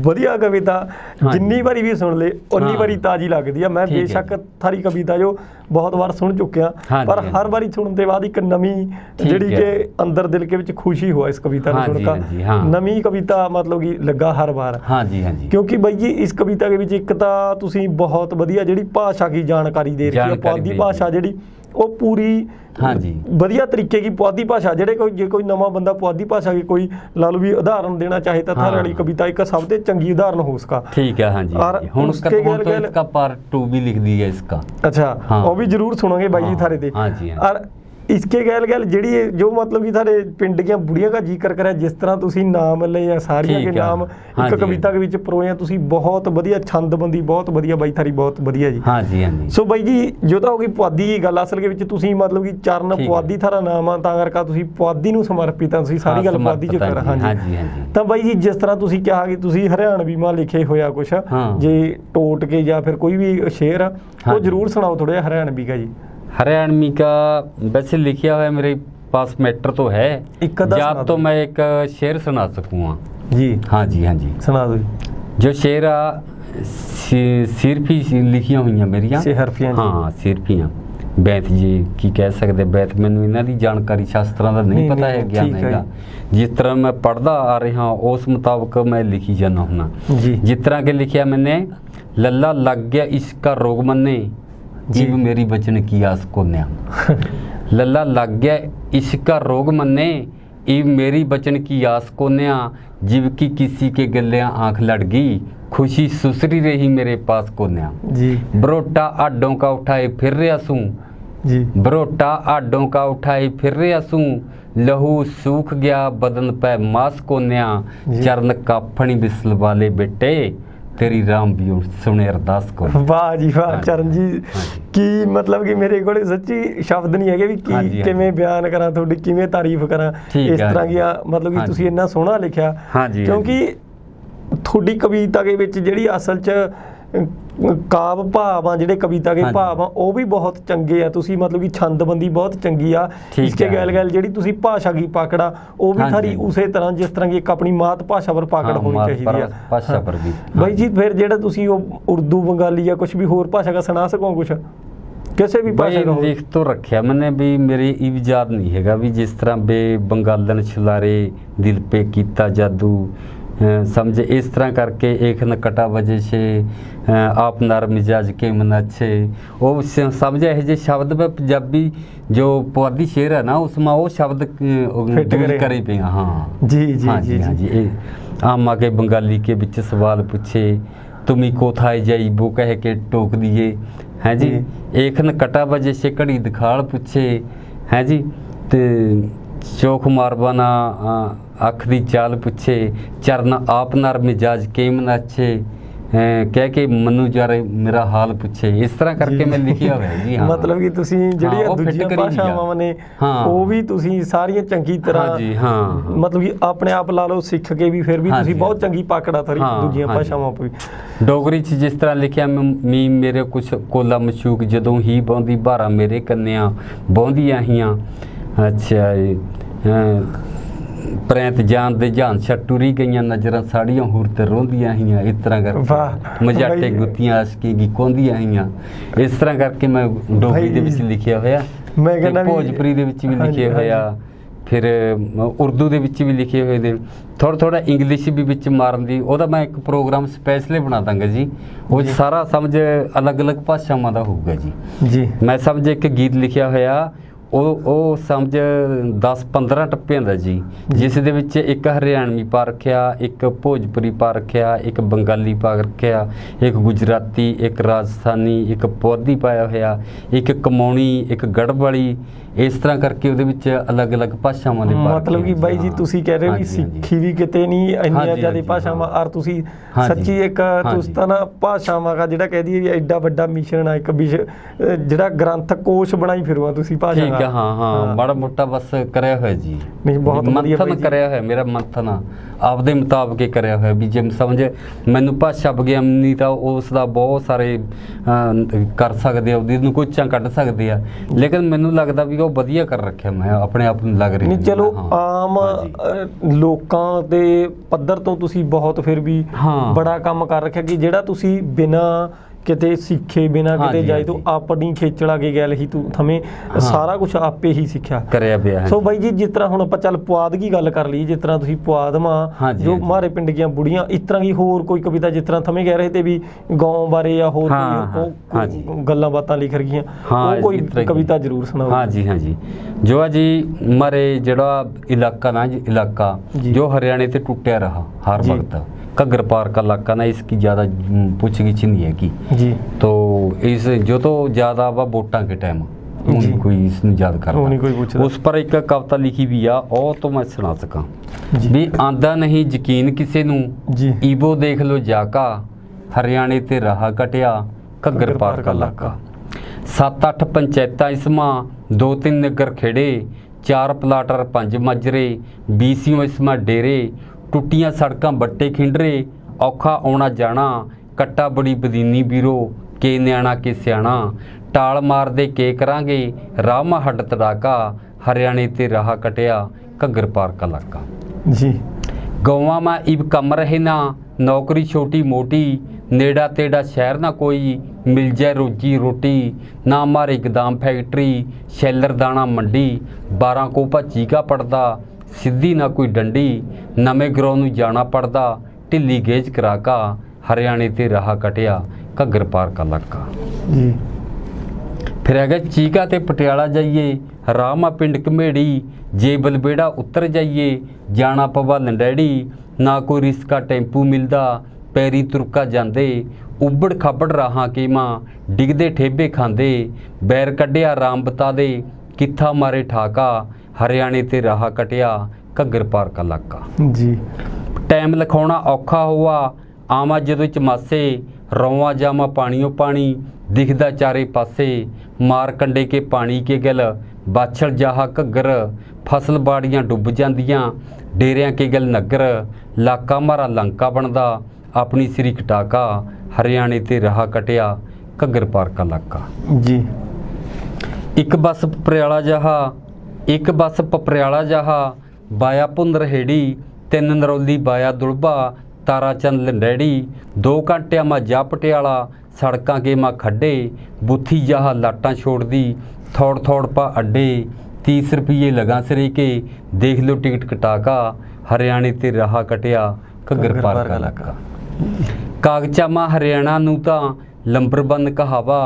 वधिया कविता, जिन्नी बारी भी सुन ले उन्नी बारी ताजी लगती है। मैं बेशक थारी कविता जो बहुत बार सुन चुके हैं, पर हर बारी सुनने के बाद एक नवी जिहड़ी के अंदर दिल के विच खुशी हुआ इस कविता को सुनकर, नवी कविता मतलब कि लगा हर बार। हाँ जी, हाँ जी। क्योंकि भाई जी इस कविता के विच एक तां तुसीं बहुत वधिया जिहड़ी भाषा की जानकारी दे रही है, पुआधी भाषा जिहड़ी वो पूरी हाँ जी वधिया तरीके की पुआधी भाषा, जेडे कोई जे कोई नवा बंदा पुआधी भाषा की कोई ला लो भी उदाहरण देना चाहे तो थारे वाली कविता एक सबसे चंगी उदाहरण हो उसका। ठीक है, हाँ जी। और उसके तो इसका पार्ट 2 भी लिख दिया इसका। अच्छा, वो भी जरूर सुनोगे भाई जी थारे ते। हाँ जी। और इसके गैल गैल जेड़ी जो मतलब कि थारे पिंड की बुढ़िया का जिक्र करे, जिस तरह तुसी नाम ले या सारियां के नाम एक कविता के विच परोए, तुसी बहुत वधिया छंदबंदी बहुत वधिया बाई थारी बहुत वधिया जी। हाँ जी, हाँ जी। सो बाई जी जो तो होगी पुआधी की गल, असल के विच तुसी मतलब कि चरण पुआधी थारा नाम आ, तां करके तुसी पुआधी नूं समर्पित तुसी सारी गल पुआधी च कर। हाँ जी, हाँ जी। तां बाई जी जिस तरह तुसी कहा कि तुसी हरियाणवी मां लिखे होया कुछ जे टोट के या फिर कोई भी शेर वो जरूर सुनाओ थोड़ा हरियाणवी का जी। हरियाणवी का वैसे लिखा हुआ है मेरे पास मैटर तो है, या तो मैं एक शेर सुना सकूँगा जी। हाँ जी, हाँ जी, सुना दो। जो शेर सिरफी लिखियां हुई मेरिया, हाँ सिरफियाँ बैत जी की कह सकते। बैत मैनू इन्हां दी जानकारी शास्त्रां दा नहीं पता है, ज्ञान हैगा। जिस तरह मैं पढ़दा आ रहा उस मुताबिक मैं लिखी जाना हुना। जिस तरह के लिखिया मैंने, लल्ला लग गया इसका रोग मन्ने, जीव मेरी बचन की आस को न्या। लल्ला लग गया इसका रोग मन्ने, इव मेरी बचन की आस को न्या, जीव की किसी के गले आंख लड़ गई, खुशी सुसरी रही मेरे पास को न्या। जी बरोटा आडों का उठाए फिर रहा सूं जी, बरोटा आडों का उठाए फिर रहा सूं, लहू सूख गया बदन पे मास को न्या, चरण काफनी बिसल वाले बेटे, तेरी राम भी सुने अरदास को। वाह जी वाह चरण जी की मतलब कि मेरे को सच्ची शब्द नहीं है कि किवें बयान करा, थोड़ी किवें तारीफ करा, इस तरह की मतलब कि तुसी इन्ना सोहना लिखिया। क्योंकि थोड़ी कविता के विच जिहड़ी असल च काव भाव आ, जिहड़े कविता के भाव आ वो भी बहुत चंगे आ, तुसी मतलब कि छंदबंदी बहुत चंगी आ। इसके गैल गैल जिहड़ी तुसी भाषा की पकड़ आ वो भी थारी उसे तरह जिस तरह की एक अपनी मात भाषा पर पकड़ होनी चाहिए भाषा पर भी। भाई जी फिर जेड़ा तुसी उर्दू बंगाली या कुछ भी होर भाषा का सुना सको कुछ किसी भी भाषा का लिख तो रखा मैंने भी, मेरी इजाद नहीं हैगा भी जिस तरह बे बंगालन छुलारे दिल पे कीता जादू, समझे इस तरह करके एक न कटा वजह से आप नर मिजाज के मन अच्छे, वो समझे है जो शब्द में पंजाबी जो पुआधी शेर है ना उसमें वो शब्द करे पे। हाँ जी जी हाँ जी, हाँ जी। आम आके बंगाली के बीच सवाल पूछे, तुम्हें कोथाए जाई वो कह के टोक दिए हैं जी, एक न कटा वजह से कड़ी दिखाड़ पूछे हैं जी, तो चौख मारवाना अख दी चाल पूछे, चरण आप नर मिजाज केम न अच्छे
ਕਹਿ ਕੇ ਮੈਨੂੰ ਜਾਰੇ ਮੇਰਾ ਹਾਲ ਪੁੱਛੇ, ਇਸ ਤਰ੍ਹਾਂ ਕਰਕੇ ਮੈਂ ਲਿਖਿਆ ਹੋਇਆ ਜੀ। ਹਾਂ,
ਮਤਲਬ ਕਿ ਤੁਸੀਂ ਜਿਹੜੀਆਂ ਦੂਜੀਆਂ ਭਾਸ਼ਾਵਾਂ ਨੇ ਉਹ ਵੀ ਤੁਸੀਂ ਸਾਰੀਆਂ ਚੰਗੀ ਤਰ੍ਹਾਂ
ਜੀ, ਹਾਂ,
ਮਤਲਬ ਕਿ ਆਪਣੇ ਆਪ ਲਾ ਲਓ ਸਿੱਖ ਕੇ ਵੀ ਫਿਰ ਵੀ ਤੁਸੀਂ ਬਹੁਤ ਚੰਗੀ ਪਕੜਾ ਥਰੀ ਦੂਜੀਆਂ ਭਾਸ਼ਾਵਾਂ ਵੀ।
ਡੋਗਰੀ 'ਚ ਜਿਸ ਤਰ੍ਹਾਂ ਲਿਖਿਆ, ਮੀ ਮੇਰੇ ਕੁਛ ਕੋਲਾ ਮਸ਼ੂਕ ਜਦੋਂ ਹੀ ਬੌਂਦੀ ਭਾਰਾ ਮੇਰੇ ਕੰਨਿਆਂ ਬੌਂਦੀਆਂ ਹੀਆਂ। ਅੱਛਾ ਜੀ, ਪ੍ਰੈਂਤ ਜਾਨ ਦੇ ਜਾਨ ਛਟੂਰੀ ਗਈਆਂ ਨਜ਼ਰਾਂ ਸਾੜੀਆਂ ਹੂਰ ਤੇ ਰੋਂਦੀਆਂ ਹੀਆਂ। ਇਸ ਤਰ੍ਹਾਂ ਕਰਕੇ ਮਜਾਟੇ ਗੁੱਤੀਆਂ ਆਸ਼ਕੀ ਗੀ ਕੋਂਦੀਆਂ ਹੀਆਂ। ਇਸ ਤਰ੍ਹਾਂ ਕਰਕੇ ਮੈਂ ਡੋਗਰੀ ਦੇ ਵਿੱਚ ਲਿਖਿਆ ਹੋਇਆ,
ਮੈਂ ਕਹਿੰਦਾ
ਭੋਜਪੁਰੀ ਦੇ ਵਿੱਚ ਵੀ ਲਿਖਿਆ ਹੋਇਆ, ਫਿਰ ਉਰਦੂ ਦੇ ਵਿੱਚ ਵੀ ਲਿਖੇ ਹੋਏ ਨੇ, ਥੋੜਾ ਇੰਗਲਿਸ਼ ਵੀ ਵਿੱਚ ਮਾਰਨ ਦੀ। ਉਹਦਾ ਮੈਂ ਇੱਕ ਪ੍ਰੋਗਰਾਮ ਸਪੈਸ਼ਲੀ ਬਣਾ ਦਾਂਗਾ ਜੀ, ਉਹ ਸਾਰਾ ਸਮਝ ਅਲੱਗ-ਅਲੱਗ ਭਾਸ਼ਾਵਾਂ ਦਾ ਹੋਊਗਾ ਜੀ। ਮੈਂ ਸਮਝ ਇੱਕ ਗੀਤ ਲਿਖਿਆ ਹੋਇਆ, ਉਹ ਸਮਝ 10-15 ਟੱਪਿਆਂ ਦਾ ਜੀ, ਜਿਸ ਦੇ ਵਿੱਚ ਇੱਕ ਹਰਿਆਣਵੀ ਪਾ ਰੱਖਿਆ, ਇੱਕ ਭੋਜਪੁਰੀ ਪਾ ਰੱਖਿਆ, ਇੱਕ ਬੰਗਾਲੀ ਪਾ ਰੱਖਿਆ, ਇੱਕ ਗੁਜਰਾਤੀ, ਇੱਕ ਰਾਜਸਥਾਨੀ, ਇੱਕ ਪੌਦੀ ਪਾਇਆ ਹੋਇਆ, ਇੱਕ ਕਮਾਉਣੀ, ਇੱਕ ਗੜਬੜੀ। ਇਸ ਤਰ੍ਹਾਂ ਕਰਕੇ ਉਹਦੇ ਵਿੱਚ ਅਲੱਗ-ਅਲੱਗ ਭਾਸ਼ਾਵਾਂ ਦੇ
ਮਤਲਬ ਕਿ ਬਾਈ ਜੀ ਤੁਸੀਂ ਕਹਿ ਰਹੇ ਹੋ ਵੀ ਸਿੱਖੀ ਵੀ ਕਿਤੇ ਨਹੀਂ ਇੰਨੀਆਂ ਜ਼ਿਆਦਾ ਭਾਸ਼ਾਵਾਂ, ਔਰ ਤੁਸੀਂ ਸੱਚੀ ਇੱਕ ਤੁਸੀਂ ਤਾਂ ਨਾ ਭਾਸ਼ਾਵਾਂ ਦਾ ਜਿਹੜਾ ਕਹਿ ਦਈਏ ਵੀ ਐਡਾ ਵੱਡਾ ਮਿਸ਼ਨ ਆ, ਇੱਕ ਜਿਹੜਾ ਗ੍ਰੰਥ ਕੋਸ਼ ਬਣਾਈ ਫਿਰਵਾ ਤੁਸੀਂ ਭਾਸ਼ਾ ਦਾ।
ਹਾਂ, ਬੜਾ ਮੋਟਾ ਬਸ ਕਰਿਆ ਹੋਇਆ ਜੀ,
ਨਹੀਂ ਬਹੁਤ ਵਧੀਆ
ਮੰਥਨ ਕਰਿਆ ਹੋਇਆ, ਮੇਰਾ ਮੰਥਨ ਆਪਦੇ ਮੁਤਾਬਕ ਹੀ ਕਰਿਆ ਹੋਇਆ ਵੀ ਜੇ ਸਮਝ ਮੈਨੂੰ ਭਾਸ਼ਾ ਵਿਗਿਆਨੀ ਤਾਂ ਉਸ ਦਾ ਬਹੁਤ ਸਾਰੇ ਕਰ ਸਕਦੇ ਆ, ਉਹਦੀ ਨੁਕੋਚਾਂ ਕੱਢ ਸਕਦੇ ਆ, ਲੇਕਿਨ ਮੈਨੂੰ ਲੱਗਦਾ ਵੀ ਉਹ ਵਧੀਆ ਕਰ ਰੱਖਿਆ, ਮੈਂ ਆਪਣੇ ਆਪ ਨੂੰ ਲੱਗ ਰਿਹਾ
ਨਹੀਂ। ਚਲੋ ਆਮ ਲੋਕਾਂ ਦੇ ਪੱਧਰ ਤੋਂ ਤੁਸੀਂ ਬਹੁਤ ਫਿਰ ਵੀ ਬੜਾ ਕੰਮ ਕਰ ਰੱਖਿਆ ਕਿ ਜਿਹੜਾ ਤੁਸੀਂ ਬਿਨਾਂ ਕਿਤੇ ਸਿੱਖੇ ਬਿਨਾਂ ਕਿਤੇ ਜਾਏ ਤੋਂ ਆਪਣੀ ਖੇਚਲਾ ਕੇ ਗੱਲ ਹੀ ਤੂੰ ਥਵੇਂ ਸਾਰਾ ਕੁਝ ਆਪੇ ਹੀ ਸਿੱਖਿਆ ਕਰਿਆ ਪਿਆ। ਸੋ ਬਾਈ ਜੀ ਜਿਸ ਤਰ੍ਹਾਂ ਹੁਣ ਆਪਾਂ ਚੱਲ ਪੁਆਧ ਦੀ ਗੱਲ ਕਰ ਲਈ, ਜਿਸ ਤਰ੍ਹਾਂ ਤੁਸੀਂ ਪੁਆਧਮਾਂ ਜੋ ਮਾਰੇ ਪਿੰਡ ਦੀਆਂ ਬੁੜੀਆਂ, ਇਸ ਤਰ੍ਹਾਂ ਦੀ ਹੋਰ ਕੋਈ ਕਵਿਤਾ ਜਿਸ ਤਰ੍ਹਾਂ ਥਵੇਂ ਕਹਿ ਰਹੇ ਤੇ ਵੀ ਗਾਉਂ ਬਾਰੇ ਜਾਂ ਹੋਰ ਕੋਈ ਗੱਲਾਂ ਬਾਤਾਂ ਲਿਖ ਰਹੀਆਂ, ਉਹ ਕੋਈ ਕਵਿਤਾ ਜ਼ਰੂਰ ਸੁਣਾਓ।
ਹਾਂਜੀ ਜੋ ਆ ਜੀ ਮਾਰੇ ਜਿਹੜਾ ਇਲਾਕਾ ਨਾ ਇਲਾਕਾ ਜੋ ਹਰਿਆਣੇ ਤੇ ਟੁੱਟਿਆ ਰਹਾ हर वक्त, घग्गर पार का इलाका ना, इसकी ज़्यादा पूछगिछ नहीं है की जी। तो इस जो तो ज़्यादा वा वोटां के टाइम कोई इसमें याद कर उस पर एक कविता लिखी भी आ, और तो मैं सुना सका भी आंदा नहीं यकीन किसे नू ईबो देख लो जाका, हरियाणे ते रहा कटिया घग्गर पार का इलाका। 7-8 पंचायतां इसमां 2-3 नगर खेड़े, 4 प्लाटर 5 माजरे, 20 इसमां डेरे, टुटियां सड़कां बट्टे खिंडरे, औखा आउणा जाना, कट्टा बड़ी बदीनी बीरो, के न्याणा के स्याणा, टाल मारदे के करांगे, रामा हड्ड तड़ाका, हरियाणे ते राह कटिया घग्गर पार का इलाका जी। गौवां मां इब कम रहे ना, नौकरी छोटी मोटी, नेड़ा तेड़ा शहर ना कोई, मिल जाए रोजी रोटी, ना मारे गोदाम फैक्ट्री, शैलर दाना मंडी, 12 को भज्जी का पड़दा, सिद्धी ना कोई डंडी, नवे ग्रोह नूं जाना पड़दा, ढिली गेज कराका, हरियाणे ते राह कटिया घग्गर पार का इलाका जी। फिर है चीका ते पटियाला जाइए, रामा पिंड घमेड़ी, जे बलबेड़ा उतर जाइए, जाना पवा लंडैड़ी, ना कोई रिस्का टैंपू मिलदा, पैरी तुरका जांदे, उबड़ खाबड़ राहां के मां, डिगदे ठेबे खांदे, बैर कड्डिया राम बता दे, कित्था मारे ठाका, हरियाणे ते राह कटिया घग्गर पार का इलाका जी। टाइम लिखाउणा औखा हुआ, आवा जदों चमासे, रौवा जावा पानियों पानी, दिखदा चारे पासे, मार कंडे के पानी के गल, बाछड़ जाहा घग्गर, फसल बाड़ियां डुब जांदियां, डेरियां के गल नगर, लाका मारा लंका बनदा, अपनी सिरी कटाका, हरियाणे ते राह कटिया घग्गर पार का इलाका जी। एक बस पपरियाला जहा, एक बस पपरियाला जहा, बाया भुंदर हेड़ी, 3 नरौली बाया दुलबा, तारा चंद लंडैड़ी, 2 घंटिया मा जा पटियाला, सड़कां के मां खड्डे, बुथी जहा लाटां छोड़ दी, थोड़ थोड़ पा अड्डे, 30 रुपये लगा सरे के, देख लो टिकट कटाका, हरियाणे ते राह कटिया घग्गर पार का इलाका। कागचा मां हरियाणा नूं तां लंबरबंद कहावा,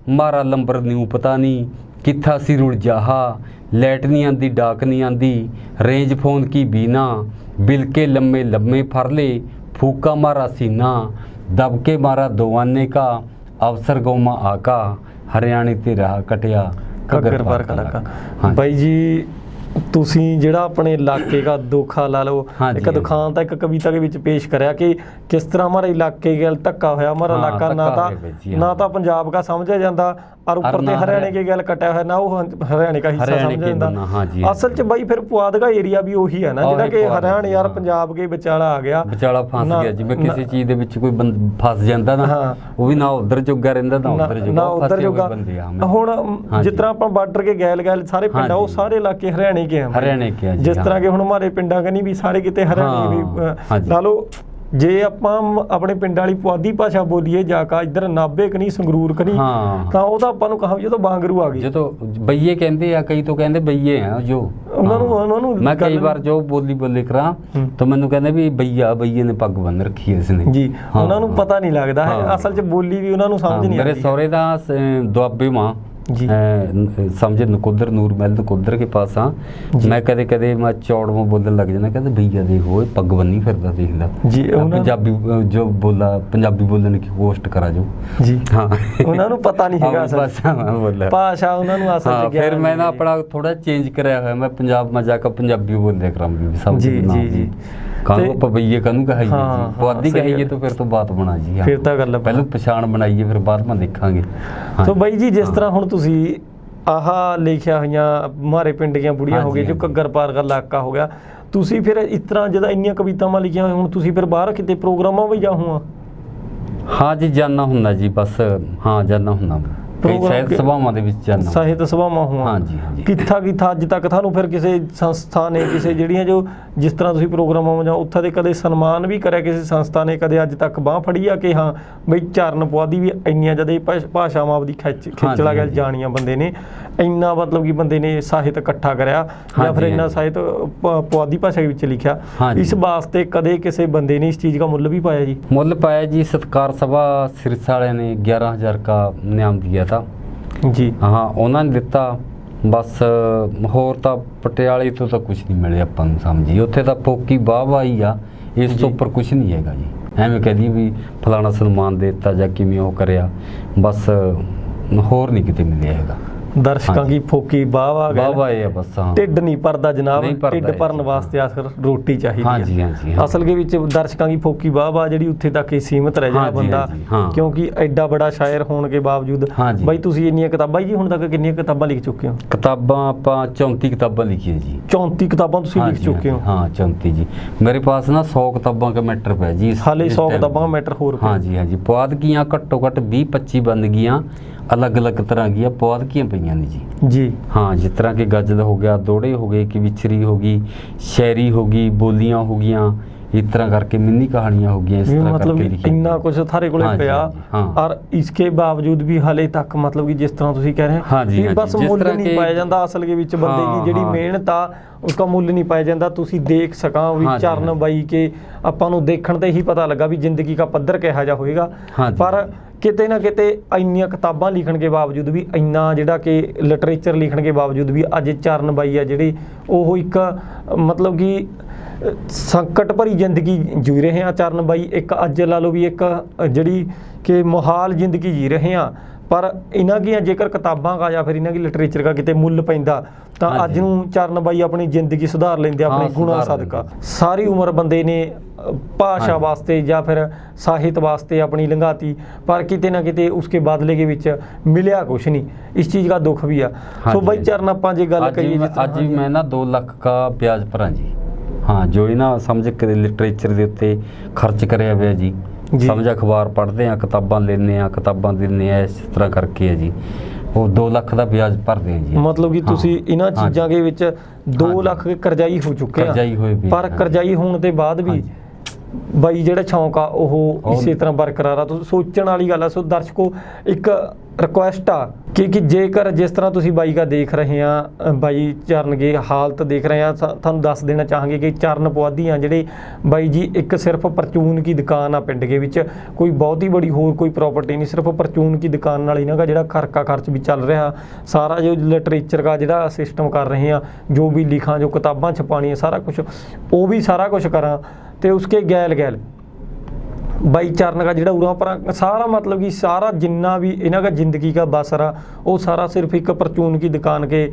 मारा लंबर न्यू पता नहीं, कित्था सी रुड़ जाहा, लाइट नहीं आंदी डाक नहीं आंदी, रेंज फोन की बीना, बिल के लम्बे लम्बे फरले, फूका मारा सीना, दबके मारा दोआने का, अवसर गौमा आका, हरियाणे ते राह कटिया घग्गर पार का इलाका। भाई जी
ਤੁਸੀਂ ਜਿਹੜਾ ਆਪਣੇ ਇਲਾਕੇ ਦਾ ਦੁੱਖਾ ਲਾ ਲਓ,
हाँ जी,
ਇੱਕ ਦੁਖਾਂਤ ਇੱਕ ਕਵਿਤਾ ਦੇ ਵਿੱਚ ਪੇਸ਼ ਕਰਿਆ ਕਿ ਕਿਸ ਤਰ੍ਹਾਂ हमारे इलाके गैल धक्का होया, हमारा
हाँ,
इलाका ना
धक्का
था
है जी,
ना
हाँ।
था पंजाब का समझा जाता और ऊपर
ना
ते हरियाणे के गैल कटा है ना वो हरियाणे का हिस्सा
हरियाणे
समझा
के
जाता।
बना, हाँ जी, हाँ
असल च बई फिर पुआध का एरिया भी ਉਹੀ है ना
ਉਹੀ
ਜਿਹੜਾ ਕਿ
ਪੁਆਧ
हरियाणे
जी,
यार
हाँ।
पंजाब के ਵਿਚਾਲਾ ਆ ਗਿਆ,
ਵਿਚਾਲਾ ਫਸ
ਨਾ-
ਗਿਆ ਜਿਵੇਂ ਕਿਸੇ
ਨਾ-
ਚੀਜ਼ ਦੇ ਵਿੱਚ ਕੋਈ ਫਸ ਜਾਂਦਾ ਨਾ,
ਹਾਂ।
ਉਹ ਵੀ ਨਾ ਉਧਰ ਜੋਗਾ ਰਹਿੰਦਾ ਨਾ ਉਧਰ
ਨਾ
ਜੋਗਾ,
ਉਧਰ
ਫਸੇ
ਜੋਗਾ
ਹੋਏ ਬੰਦੇ ਆ
ਹੁਣ
हाँ
ਜਿਸ
जी।
ਤਰ੍ਹਾਂ ਆਪਾਂ ਬਾਰਡਰ ਕੇ ਗੈਲ ਗੈਲ ਸਾਰੇ ਪਿੰਡ ਆ ਉਹ
जी।
ਸਾਰੇ ਇਲਾਕੇ ਹਰਿਆਣੇ ਕੇ ਆ
ਹਰਿਆਣੇ ਕੇ ਆ ਜੀ,
ਜਿਸ ਤਰ੍ਹਾਂ
ਹਾਂ।
ਕਿ ਹੁਣ ਹਮਾਰੇ ਪਿੰਡਾਂ ਕਨੀ ਵੀ ਸਾਰੇ ਕਿਤੇ ਹਰਿਆਣੇ
ਹਾਂ,
ਵੀ
ਹਾਂ ਜੀ।
ਲਾ ਲਓ ਜੇ ਆਪਾਂ ਆਪਣੇ ਪਿੰਡ ਵਾਲੀ ਪੁਆਧੀ ਭਾਸ਼ਾ ਬੋਲੀਏ ਜਾ ਕੇ ਇੱਧਰ ਨਾਭੇ ਕਨੀ ਸੰਗਰੂਰ ਕਨੀ
ਹਾਂ।
ਤਾਂ ਉਹ ਤਾਂ ਆਪਾਂ ਨੂੰ ਕਹਾਂ ਵੀ ਜਦੋਂ ਬਾਂਗਰੂ ਆ ਗਈ
ਜਦੋਂ ਬਈਏ ਕਹਿੰਦੇ ਆ, ਕਈ ਤੋਂ ਕਹਿੰਦੇ ਬਈਏ ਆ ਜੋ
ਉਹਨਾਂ ਨੂੰ
ਹਾਂ।
ਉਹਨਾਂ ਨੂੰ
ਮੈਂ ਕਈ
ਗੱਲ-
ਵਾਰ ਜੋ ਬੋਲੇ ਕਰਾਂ
ਹੂੰ।
ਤਾਂ ਮੈਨੂੰ ਕਹਿੰਦੇ ਵੀ ਬਈਏ ਨੇ ਪੱਗ ਬੰਨ ਰੱਖੀ ਹੈ ਇਸਨੇ
ਜੀ
ਹਾਂ,
ਉਹਨਾਂ ਨੂੰ
ਹਾਂ।
ਪਤਾ ਨਹੀਂ ਲੱਗਦਾ ਹੈ
ਹਾਂ।
ਅਸਲ 'ਚ ਬੋਲੀ ਵੀ ਉਹਨਾਂ ਨੂੰ ਸਮਝ ਨਹੀਂ
मेरे
ਆਉਂਦੀ
सौरे ਦਾ ਦੁਆਬੇ ਮਾਂ
जी।
समझे नकोदर नूर महल नकोदर के पास हाँ
जी।
मैं कदे कदे मैं चौड़ में बोलने लग जाना कहते भैया देखो पग बन्नी फिरदा देख ला
जी, उन्होंने-
पंजाबी जो बोला पंजाबी बोलने की कोशिश करा जो
ਜੀ
हाँ
ਉਹਨਾਂ ਨੂੰ ਪਤਾ ਨਹੀਂ ਹੈਗਾ ਅਸਲ 'ਚ।
भाषा में बोला
ਭਾਸ਼ਾ ਉਹਨਾਂ ਨੂੰ ਅਸਲ
हाँ
'ਚ ਗਿਆਨ
फिर मैं ना
नहीं है।
अपना थोड़ा चेंज कराया है मैं पंजाब में जाकर पंजाबी बोल दिया करा सब
जी, जी, जी।
कहूँ
ते-
भैया कहूँ
हाँ,
कहिए
हाँ,
पुआधी
सही
कहिए
है।
तो फिर तो बात बना जी हाँ।
ਫਿਰ ਤਾਂ ਗੱਲ
पहले पछाण बनाइए फिर बाद में देखांगे हाँ
ਸੋ ਬਾਈ ਜੀ ਜਿਸ
ਹਾਂ।
ਤਰ੍ਹਾਂ ਹੁਣ ਤੁਸੀਂ ਆਹ ਲਿਖਿਆ ਹੋਈਆਂ ਮਾਰੇ ਪਿੰਡ ਦੀਆਂ ਬੁੜੀਆਂ ਹੋ ਗਏ
ਹਾਂਜੀ,
ਜੋ ਘੱਗਰ ਪਾਰ ਦਾ ਇਲਾਕਾ ਹੋ ਗਿਆ, ਤੁਸੀਂ ਫਿਰ ਇਸ ਤਰ੍ਹਾਂ ਜਦੋਂ ਇੰਨੀਆਂ ਕਵਿਤਾਵਾਂ ਲਿਖੀਆਂ ਹੋਈਆਂ ਹੁਣ ਤੁਸੀਂ ਫਿਰ ਬਾਹਰ ਕਿਤੇ ਪ੍ਰੋਗਰਾਮਾਂ ਵੀ ਜਾਹੂ ਆ
हाँ जी जाना हुंदा जी बस हाँ जाना हुंदा कई
प्रोग्राम
शायद
के-
सभावां दे विच जाना
ਸਾਹਿਤ ਸਭਾਵਾਂ ਹੋਆਂ
हाँ जी हाँ जी
ਕਿੱਥਾ ਕਿੱਥਾ ਅੱਜ ਤੱਕ ਤੁਹਾਨੂੰ ਫਿਰ ਕਿਸੇ ਸੰਸਥਾ ਨੇ ਕਿਸੇ ਜਿਹੜੀਆਂ ਜੋ ਜਿਸ ਤਰ੍ਹਾਂ ਤੁਸੀਂ ਪ੍ਰੋਗਰਾਮਾਂ ਵਿੱਚ ਜਾਓ ਉੱਥੇ ਦੇ ਕਦੇ ਸਨਮਾਨ ਵੀ ਕਰਿਆ ਕਿਸੇ ਸੰਸਥਾ ਨੇ, ਕਦੇ ਅੱਜ ਤੱਕ ਬਾਹ ਫੜੀ ਆ ਕਿ ਹਾਂ ਬਈ ਚਰਨ ਪੁਆਧੀ ਵੀ ਇੰਨੀਆਂ ਜਦੇ ਭਾਸ਼ਾਵਾਂ ਆਪਦੀ ਖਿੱਚ ਲਾ ਕੇ
ਹਾਂਜੀ।
ਜਾਣੀਆਂ ਬੰਦੇ ਨੇ ਇੰਨਾ ਮਤਲਬ ਕਿ ਬੰਦੇ ਨੇ ਸਾਹਿਤ ਇਕੱਠਾ ਕਰਿਆ ਜਾਂ
ਹਾਂਜੀ,
ਫਿਰ ਇੰਨਾ
ਹਾਂਜੀ।
ਸਾਹਿਤ ਪੁਆਧੀ ਭਾਸ਼ਾ ਵਿੱਚ ਲਿਖਿਆ,
ਹਾਂਜੀ।
ਇਸ ਵਾਸਤੇ ਕਦੇ ਕਿਸੇ ਬੰਦੇ ਨੇ ਇਸ ਚੀਜ਼ ਦਾ ਮੁੱਲ ਵੀ ਪਾਇਆ ਜੀ?
मुल्ल पाया जी सत्कार सभा सिरसा वाले ने 11,000 का इनाम दिया था
ਜੀ
हाँ उन्होंने दिता बस होर ਤਾਂ ਪਟਿਆਲੇ ਤੋਂ ਤਾਂ ਕੁਝ ਨਹੀਂ ਮਿਲਿਆ ਆਪਾਂ ਨੂੰ ਸਮਝੀ ਉੱਥੇ ਤਾਂ ਫੋਕੀ ਵਾਹ ਹੀ ਆ ਇਸ
ਜੀ।
ਤੋਂ ਉੱਪਰ ਕੁਝ ਨਹੀਂ ਹੈਗਾ ਜੀ ਐਵੇਂ ਕਹਦੀ ਵੀ ਫਲਾਣਾ ਸਨਮਾਨ ਦੇ ਦਿੱਤਾ ਜਾਂ ਕਿਵੇਂ ਉਹ ਕਰਿਆ ਬਸ ਹੋਰ ਨਹੀਂ ਕਿਤੇ ਮਿਲਿਆ ਹੈਗਾ
ਦਰਸ਼ਕਾਂ
ਹਾਂਜੀ।
ਦੀ ਫੋਕੀ ਵਾਹ
ਵਾਹ
ਵਾਹ
ਇਹ ਆ ਬਸ ਹਾਂ
ਢਿੱਡ ਨਹੀਂ ਭਰਦਾ ਜਨਾਬ,
ਨਹੀਂ ਭਰਦਾ
ਢਿੱਡ
ਹੈ
ਭਰਨ
ਜੀ,
ਵਾਸਤੇ ਆਖਰ ਰੋਟੀ ਚਾਹੀਦੀ ਹੈ।
ਹਾਂਜੀ ਹਾਂਜੀ ਹਾਂ।
ਅਸਲ ਦੇ ਵਿੱਚ ਦਰਸ਼ਕਾਂ ਦੀ ਫੋਕੀ ਵਾਹ ਜਿਹੜੀ ਉੱਥੇ ਤੱਕ ਹੀ ਸੀਮਿਤ ਰਹਿ ਜਾਣਾ
ਹਾਂਜੀ,
ਬੰਦਾ,
ਹਾਂਜੀ, ਹਾਂ।
ਕਿਉਂਕਿ ਐਡਾ ਬੜਾ ਸ਼ਾਇਰ ਹੋਣ ਦੇ ਬਾਵਜੂਦ
ਹਾਂਜੀ।
ਬਾਈ ਤੁਸੀਂ ਇੰਨੀਆਂ ਕਿਤਾਬਾਂ ਜੀ ਹੁਣ ਤੱਕ ਕਿੰਨੀਆਂ ਕਿਤਾਬਾਂ ਲਿਖ ਚੁੱਕੇ ਹੋ?
किताबां ਆਪਾਂ 34 किताबां लिखी है जी
34 ਕਿਤਾਬਾਂ ਤੁਸੀਂ
हाँ
ਲਿਖ
जी,
ਚੁੱਕੇ ਹੋ।
हाँ 34 जी मेरे पास ना 100 किताबों का मैटर पे जी
ਹਾਲੇ 100
time।
ਕਿਤਾਬਾਂ ਮੈਟਰ ਹੋਰ
हाँ जी हाँ जी पुआध गियां घट्टो घट 20-25 बंदगियां अलग अलग तरह की पुआध की पईयां ने जी
ਜੀ
हाँ जिस तरह के गजल हो गया दोड़े हो गए कि विचरी होगी शायरी होगी बोलियां हो गईयां इस तरह करके मिनी कहानियां हो गई इस
ਵੀ
तरह
ਮਤਲਬ
करके
ਕਿ
लिखी
ਇੰਨਾ ਕੁਝ ਥਾਰੇ ਕੋਲੇ
हाँ जी,
ਪਿਆ
हाँ जी, हाँ।
ਔਰ ਇਸਕੇ ਬਾਵਜੂਦ ਵੀ ਹਾਲੇ ਤੱਕ ਮਤਲਬ ਕਿ ਜਿਸ ਤਰ੍ਹਾਂ ਤੁਸੀਂ ਕਹਿ ਰਹੇ
हाँ जी,
ਵੀ
हाँ
ਬਸ
जी, जिस
ਮੁੱਲ
तरह
ਨਹੀਂ
के-
ਪਾਇਆ ਜਾਂਦਾ ਅਸਲ ਦੇ ਵਿੱਚ ਬੰਦੇ
हाँ,
ਦੀ ਜਿਹੜੀ
हाँ।
ਮਿਹਨਤ ਆ ਉਸका ਮੁੱਲ ਨਹੀਂ ਪਾਇਆ ਜਾਂਦਾ। ਤੁਸੀਂ ਦੇਖ ਸਕਾਂ ਵੀ
हाँ जी,
ਚਰਨ
हाँ जी।
ਬਾਈ ਕੇ ਆਪਾਂ ਨੂੰ ਦੇਖਣ ਤੇ ਹੀ ਪਤਾ ਲੱਗਾ ਵੀ ਜ਼ਿੰਦਗੀ ਦਾ ਪੱਧਰ ਕਿਹਾ ਜਾ ਹੋਏਗਾ,
हाँ जी,
ਪਰ
हाँ जी।
ਕਿਤੇ ਨਾ ਕਿਤੇ ਇੰਨੀਆਂ ਕਿਤਾਬਾਂ ਲਿਖਣ ਦੇ ਬਾਵਜੂਦ ਵੀ ਇੰਨਾ ਜਿਹੜਾ ਕਿ ਲਿਟਰੇਚਰ ਲਿਖਣ ਦੇ ਬਾਵਜੂਦ ਵੀ ਅੱਜ ਚਰਨ ਬਾਈ ਆ ਜਿਹੜੀ ਉਹ ਇੱਕ ਮਤਲਬ ਕਿ ਸੰਕਟ ਭਰੀ ਜ਼ਿੰਦਗੀ ਜੀ ਰਹੇ ਆ ਚਰਨ ਬਾਈ, ਇੱਕ ਅੱਜ ਲਾ ਲਓ ਵੀ ਇੱਕ ਜਿਹੜੀ ਕਿ ਮੁਹਾਲ ਜ਼ਿੰਦਗੀ ਜੀ ਰਹੇ ਆ, ਪਰ ਇਹਨਾਂ ਦੀਆਂ ਜੇਕਰ ਕਿਤਾਬਾਂ ਦਾ ਜਾਂ ਫਿਰ ਇਹਨਾਂ ਦੀ ਲਿਟਰੇਚਰ ਦਾ ਕਿਤੇ ਮੁੱਲ ਪੈਂਦਾ ਤਾਂ ਅੱਜ
ਹਾਂਜੀ।
ਨੂੰ ਚਰਨ ਬਾਈ ਆਪਣੀ ਜ਼ਿੰਦਗੀ ਸੁਧਾਰ ਲੈਂਦੇ ਆਪਣੇ
ਹਾਂ,
ਗੁਣਾਂ
ਸੁਧਾਰ
ਸਦਕਾ।
ਲੈਂਦੇ।
ਸਾਰੀ ਉਮਰ ਬੰਦੇ ਨੇ ਭਾਸ਼ਾ
ਹਾਂਜੀ।
ਵਾਸਤੇ ਜਾਂ ਫਿਰ ਸਾਹਿਤ ਵਾਸਤੇ ਆਪਣੀ ਲੰਘਾਤੀ, ਪਰ ਕਿਤੇ ਨਾ ਕਿਤੇ ਉਸਕੇ ਬਦਲੇ ਦੇ ਵਿੱਚ ਮਿਲਿਆ ਕੁਛ ਨਹੀਂ। ਇਸ ਚੀਜ਼ ਦਾ ਦੁੱਖ ਵੀ ਆ। ਸੋ
ਹਾਂਜੀ,
ਬਾਈ
ਹਾਂਜੀ।
ਚਰਨ ਆਪਾਂ ਜੇ ਗੱਲ
ਅੱਜ
ਕਰੀਏ
भी-
ਜਿਸ ਤਰ੍ਹਾਂ-
ਅੱਜ ਵੀ मैं ना 2 ਲੱਖ का ब्याज भरा जी हाँ जो ही ना समझ के लिटरेचर ਦੇ ਉੱਤੇ ਖਰਚ ਕਰਿਆ ਹੋਇਆ ਜੀ
ਜੀ।
ਸਮਝ ਅਖਬਾਰ ਪੜ੍ਹਦੇ ਆ ਕਿਤਾਬਾਂ ਲੈਂਦੇ ਆ ਕਿਤਾਬਾਂ ਦਿੰਦੇ ਆ ਇਸ ਤਰ੍ਹਾਂ ਕਰਕੇ ਹੈ ਜੀ ਉਹ 2 ਲੱਖ ਦਾ ਵਿਆਜ ਭਰਦੇ ਆ ਜੀ
ਮਤਲਬ ਕਿ
ਹਾਂ।
ਤੁਸੀਂ ਇਹਨਾਂ
ਹਾਂ
ਚੀਜ਼ਾਂ ਦੇ ਵਿੱਚ 2
ਹਾਂਜੀ।
ਲੱਖ ਦੇ ਕਰਜ਼ਾਈ ਹੋ ਚੁੱਕੇ ਆ,
ਕਰਜ਼ਾਈ ਹੋਏ ਵੀ,
ਪਰ
ਹਾਂਜੀ।
ਕਰਜ਼ਾਈ ਹੋਣ ਦੇ ਬਾਅਦ ਵੀ
ਹਾਂਜੀ।
ਬਾਈ ਜਿਹੜਾ ਸ਼ੌਂਕ ਆ ਉਹ ਇਸੇ ਤਰ੍ਹਾਂ ਬਰਕਰਾਰ ਆ। ਤੁਸੀਂ ਸੋਚਣ ਵਾਲੀ ਗੱਲ ਆ। ਸੋ ਦਰਸ਼ਕੋ ਇੱਕ ਰਿਕੁਐਸਟ ਆ ਕਿ ਜੇਕਰ ਜਿਸ ਤਰ੍ਹਾਂ ਤੁਸੀਂ ਬਾਈ ਦਾ ਦੇਖ ਰਹੇ ਆ, ਬਾਈ ਚਰਨ ਦੀ ਹਾਲਤ ਦੇਖ ਰਹੇ ਆ, ਤੁਹਾਨੂੰ ਦੱਸ ਦੇਣਾ ਚਾਹਾਂਗੇ ਕਿ ਚਰਨ ਪੁਆਧੀ ਆ ਜਿਹੜੇ ਬਾਈ ਜੀ ਇੱਕ ਸਿਰਫ ਪਰਚੂਨ ਕੀ ਦੁਕਾਨ ਆ ਪਿੰਡ ਦੇ ਵਿੱਚ, ਕੋਈ ਬਹੁਤੀ ਬੜੀ ਹੋਰ ਕੋਈ ਪ੍ਰਾਪਰਟੀ ਨਹੀਂ, ਸਿਰਫ ਪਰਚੂਨ ਕੀ ਦੁਕਾਨ ਨਾਲ ਇਹਨਾਂ ਦਾ ਜਿਹੜਾ ਖਰਚ ਵੀ ਚੱਲ ਰਿਹਾ, ਸਾਰਾ ਜੋ ਲਿਟਰੇਚਰ ਦਾ ਜਿਹੜਾ ਸਿਸਟਮ ਕਰ ਰਹੇ ਆ, ਜੋ ਵੀ ਲਿਖਾਂ ਜੋ ਕਿਤਾਬਾਂ ਛਪਾਣੀਆਂ ਸਾਰਾ ਕੁਝ ਉਹ ਵੀ ਸਾਰਾ ਕੁਝ ਕਰਾਂ ਤੇ ਉਸਕੇ ਗੈਲ भाई चरण का ਜਿਹੜਾ ਉਰਾਂ पर सारा मतलब कि सारा जिन्ना भी इन्हों का ज़िंदगी का बसरा वो सारा सिर्फ एक परचून की दुकान के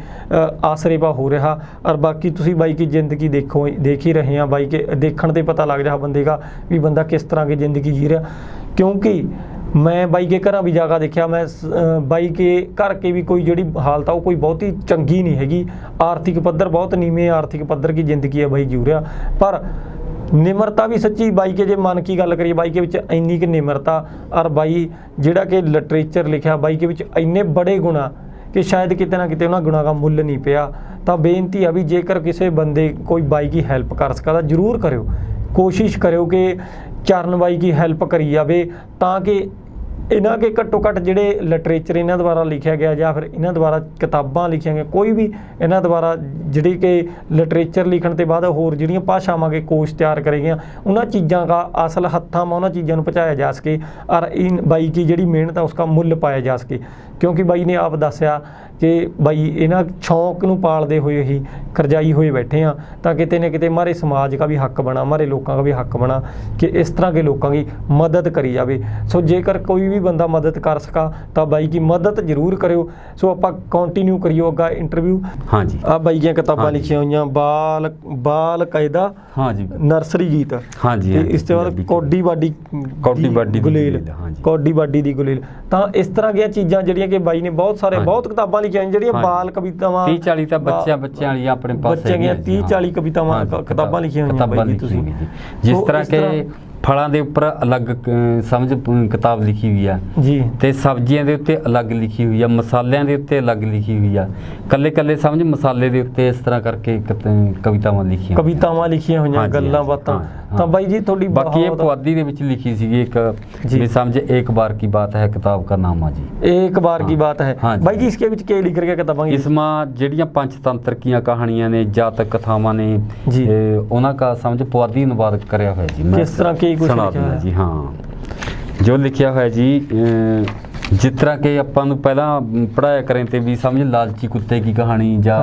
आसरे पा हो रहा। और बाकी तुसी बाई की ज़िंदगी देख ही रहे हैं, बाई के देखने से पता लग रहा बंदे का भी बंदा किस तरह की ज़िंदगी जी रहा। क्योंकि मैं बाई के घर भी जाकर देखा, मैं बाई के घर के भी कोई जी हालत है वो कोई बहुत ही चंगी नहीं हैगी। आर्थिक पद्धर बहुत नीवें आर्थिक पद्धर की ज़िंदगी है बाई जी रहा। पर निमरता भी सच्ची बाई के जे मन की गल करिए, बाई के विच इन्नी कि निमरता और बाई जिहड़ा कि लिटरेचर लिखा बाई के विच इन्ने बड़े गुणा कि शायद किते ना किते उन्हां गुणा का मुੱਲ नहीं पिया। तो बेनती है भी जेकर किसी बंदे कोई बाई की हैल्प कर सकता जरूर करो, कोशिश करो कि चरण बाई की हैल्प करी जाए ताकि इन्हों के घट्टो घट्ट जोड़े लिटरेचर इन्हों द्वारा लिखा गया या फिर इन्हों द्वारा किताबां लिखिया गया कोई भी इन्हों द्वारा जी कि लिटरेचर लिखण के बाद होर जिहड़ियां भाषावां के कोश तैयार करे गए उन्होंने चीज़ों का असल हत्थां में उन्होंने चीज़ों को पहुँचाया जा सके और इन बाई की जी मेहनत है उसका मुੱਲ पाया जा सके। क्योंकि बाई ने आप दस्या कि बाई इन्हां शौक नूं पालदे हुए ही करजाई हुए बैठे हैं तो किते न किते हमारे समाज का भी हक बना, हमारे लोगों का भी हक बना कि इस तरह के लोगों की मदद करी जाए। सो जेकर कोई भी बंदा मदद कर सका तो बाई की मदद जरूर करो। सो आप कंटिन्यू करियो अगा इंटरव्यू।
हाँ जी,
आ बाई की किताबां लिखिया हुई बाल बाल कायदा,
हाँ जी,
नर्सरी गीत,
हाँ जी,
इस बाद कौडी बाडी गुलेल, कौडी बाडी दी गुलेल। तो इस तरह की चीज़ां जिहड़ियां कि बाई ने बहुत सारे बहुत किताबां लिखिया जिहड़ियां बाल कवितावां
30-40 ਤਾਂ ਬੱਚਿਆਂ ਵਾਲੀ ਆਪਣੇ ਪਾਸ
बच्चे ਦੀਆਂ 30-40 ਕਵਿਤਾਵਾਂ ਕਿਤਾਬਾਂ ਲਿਖੀਆਂ ਹੋਈਆਂ ਬਾਈ ਜੀ ਤੁਸੀਂ।
ਜਿਸ ਤਰ੍ਹਾਂ ਕਿ ਫਲਾਂ ਦੇ ਉੱਪਰ ਅਲੱਗ ਸਮਝ ਕਿਤਾਬ ਲਿਖੀ ਹੋਈ ਆ
ਜੀ, ਤੇ
ਸਬਜ਼ੀਆਂ ਦੇ ਉੱਤੇ ਅਲੱਗ ਲਿਖੀ ਹੋਈ ਆ, ਮਸਾਲਿਆਂ ਦੇ ਉੱਤੇ ਅਲੱਗ ਲਿਖੀ ਹੋਈ ਆ, ਕੱਲੇ ਕੱਲੇ ਸਮਝ ਮਸਾਲੇ ਦੇ ਉੱਤੇ ਇਸ ਤਰ੍ਹਾਂ ਕਰਕੇ ਕਵਿਤਾਵਾਂ ਲਿਖੀਆਂ
ਹੋਈਆਂ ਗੱਲਾਂ ਬਾਤਾਂ। ਤਾਂ ਬਾਈ ਜੀ ਤੁਹਾਡੀ
ਬਾਕੀ ਇਹ ਪੁਆਧੀ ਦੇ ਵਿੱਚ ਲਿਖੀ ਸੀਗੀ ਇੱਕ ਵੀ ਸਮਝ एक बार की बात है किताब का नाम है जी,
एक बार की बात है। ਬਾਈ ਜੀ इसके ਵਿੱਚ ਕੀ ਲਿਖ ਰਿਹਾ ਕਿਤਾਬਾਂ
इसमें ਜਿਹੜੀਆਂ पंचतंत्र कीਆਂ कहानियां ने जातक कथावां ने ਉਹਨਾਂ का समझ ਪੁਆਧੀ ਅਨੁਵਾਦ ਕਰਿਆ ਹੋਇਆ ਜੀ।
किस तरह की कुछ
ਸੁਣਾ ਦਿੰਦਾ ਜੀ। हाँ जो लिखिया होया जी जिस तरह के ਆਪਾਂ ਨੂੰ ਪਹਿਲਾਂ ਪੜਾਇਆ ਕਰੇ ਤੇ ਵੀ समझ लालची कुत्ते की कहानी या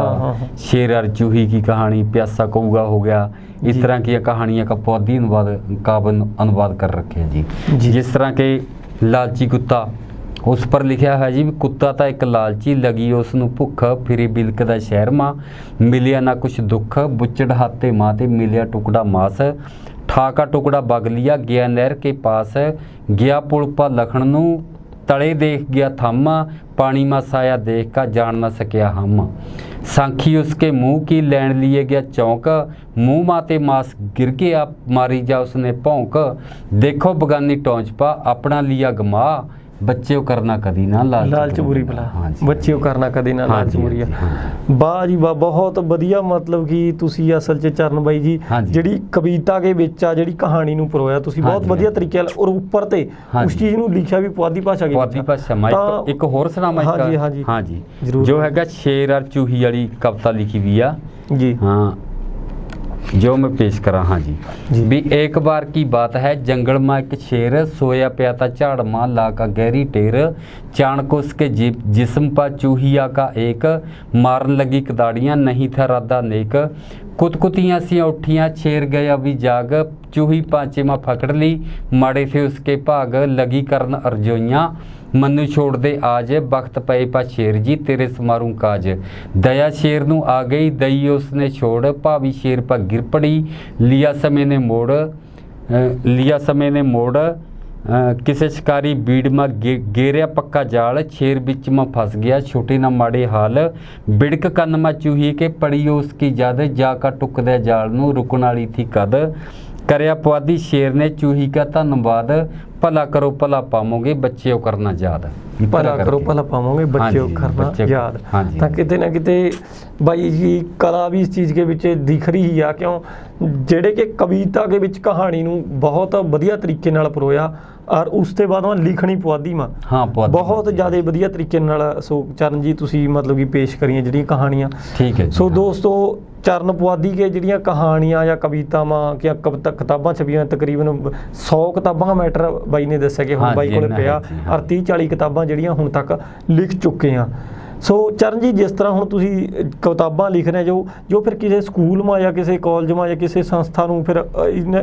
शेर और चूही की कहानी, प्यासा कौआ हो गया, इस तरह की कहानियां का पौधी अनुवाद कर रखे हैं जी। जिस तरह के लालची कुत्ता उस पर लिखा है जी, कुत्ता तो एक लालची लगी उसनू भुख फिरी बिलकदा शहर मां, मिलिया ना कुछ दुख बुचड़ हाथे मां ते मिलिया टुकड़ा मास, ठाका टुकड़ा बग लिया गया नहर के पास, गया पुल पर लखन नू तले देख गया थम, पानी मा साया देख का जान न सकिया हम, सांखी उसके मुंह की लैन लिए गया चौंक, मुंह माते मास गिर गया मारी जा उसने भौंक, देखो बगानी टौंच पा अपना लिया गमा, बच्चे करना कदी ना
लालच बुरी भला, बच्चे करना कदी ना लालच बुरी। वाह जी वाह, बहुत वधिया मतलब कि तुसी असल च चरण बाई जी ਜਿਹੜੀ ਕਵਿਤਾ ਦੇ ਵਿੱਚ ਆ ਜਿਹੜੀ ਕਹਾਣੀ ਨੂੰ ਪਰੋਇਆ ਤੁਸੀਂ ਬਹੁਤ ਵਧੀਆ ਤਰੀਕੇ ਨਾਲ ਔਰ ਉੱਪਰ ਤੇ ਉਸ ਚੀਜ਼ ਨੂੰ ਲਿਖਿਆ ਵੀ ਪੁਆਧੀ ਭਾਸ਼ਾ ਵਿੱਚ।
ਪੁਆਧੀ ਭਾਸ਼ਾ ਮੈਂ ਇੱਕ ਹੋਰ ਸੁਣਾਵਾਂ ਇੱਕ ਹਾਂ ਜੀ ਜੋ ਹੈਗਾ ਸ਼ੇਰ ਔਰ ਚੂਹੀ ਵਾਲੀ ਕਵਿਤਾ ਲਿਖੀ ਵੀ ਆ ਜੀ। ਹਾਂ जो मैं पेश करा। हाँ जी भी एक बार की बात है जंगल में एक शेर सोया पिया था झाड़ मां ला का गहरी टेर, चाणक उसके जिस्म पर चूहिया का एक, मारन लगी कदाड़ियाँ नहीं था राधा नेक, कुतकुतियाँ सी उठियाँ शेर गया भी जाग, चूही पांचे में पकड़ ली माड़े थे उसके भाग, लगी करन अर्जोइयाँ मनु छोड़ दे आज, वक्त पे पा शेर जी तेरे समारू काज, दया शेर नू आ गई दई उसने छोड़, भावी शेर पर गिर पड़ी लिया समय ने मोड़, किसे शिकारी बीड़ में गेरिया पक्का जाल, शेर बिच में फंस गया छोटे ना माड़े हाल, बिड़क कन में चूही के पड़ी उसकी जद, जाकर टुक दे जाल नू रुकन वाली थी कद, करया पुआधी शेर ने चूही का धन्यवाद, भला करो भला पावोगे बच्चे करना याद,
भला करो भला पावोगे बच्चे करना याद। ਤਾਂ ਕਿਤੇ ਨਾ ਕਿਤੇ ਬਾਈ ਜੀ ਕਲਾ ਵੀ ਇਸ ਚੀਜ਼ ਦੇ ਵਿੱਚ ਦਿਖ ਰਹੀ ਆ ਕਿਉਂ ਜਿਹੜੇ ਕਿ ਕਵਿਤਾ ਦੇ ਵਿੱਚ ਕਹਾਣੀ ਨੂੰ ਬਹੁਤ ਵਧੀਆ ਤਰੀਕੇ ਨਾਲ ਪਰੋਇਆ ਔਰ ਉਸ ਤੋਂ ਬਾਅਦ ਲਿਖਣੀ ਪੁਆਧੀ ਮਾਂ ਬਹੁਤ ਜ਼ਿਆਦਾ ਵਧੀਆ ਤਰੀਕੇ ਨਾਲ। ਸੋ ਚਰਨ ਜੀ ਤੁਸੀਂ ਮਤਲਬ ਕਿ ਪੇਸ਼ ਕਰੀਆਂ ਜਿਹੜੀਆਂ ਕਹਾਣੀਆਂ
ਠੀਕ ਹੈ।
ਸੋ ਦੋਸਤੋ चरण पुआधी के ਜਿਹੜੀਆਂ ਕਹਾਣੀਆਂ ਜਾਂ ਕਵਿਤਾਵਾਂ ਕਿ ਕਿਤਾਬਾਂ ਛਪੀਆਂ ਤਕਰੀਬਨ 100 ਕਿਤਾਬਾਂ ਦਾ ਮੈਟਰ ਬਾਈ ਨੇ ਦੱਸਿਆ ਕਿ ਹੁਣ ਬਾਈ ਕੋਲੇ ਪਿਆ ਔਰ 30-40 ਕਿਤਾਬਾਂ ਜਿਹੜੀਆਂ ਹੁਣ ਤੱਕ ਲਿਖ ਚੁੱਕੇ ਆ। ਸੋ ਚਰਨ ਜੀ, ਜਿਸ ਤਰ੍ਹਾਂ ਹੁਣ ਤੁਸੀਂ ਕਿਤਾਬਾਂ ਲਿਖ ਰਹੇ ਜੋ ਫਿਰ ਕਿਸੇ ਸਕੂਲ ਮਾ ਜਾਂ ਕਿਸੇ ਕਾਲਜ ਮਾ ਜਾਂ ਕਿਸੇ ਸੰਸਥਾ ਨੂੰ ਫਿਰ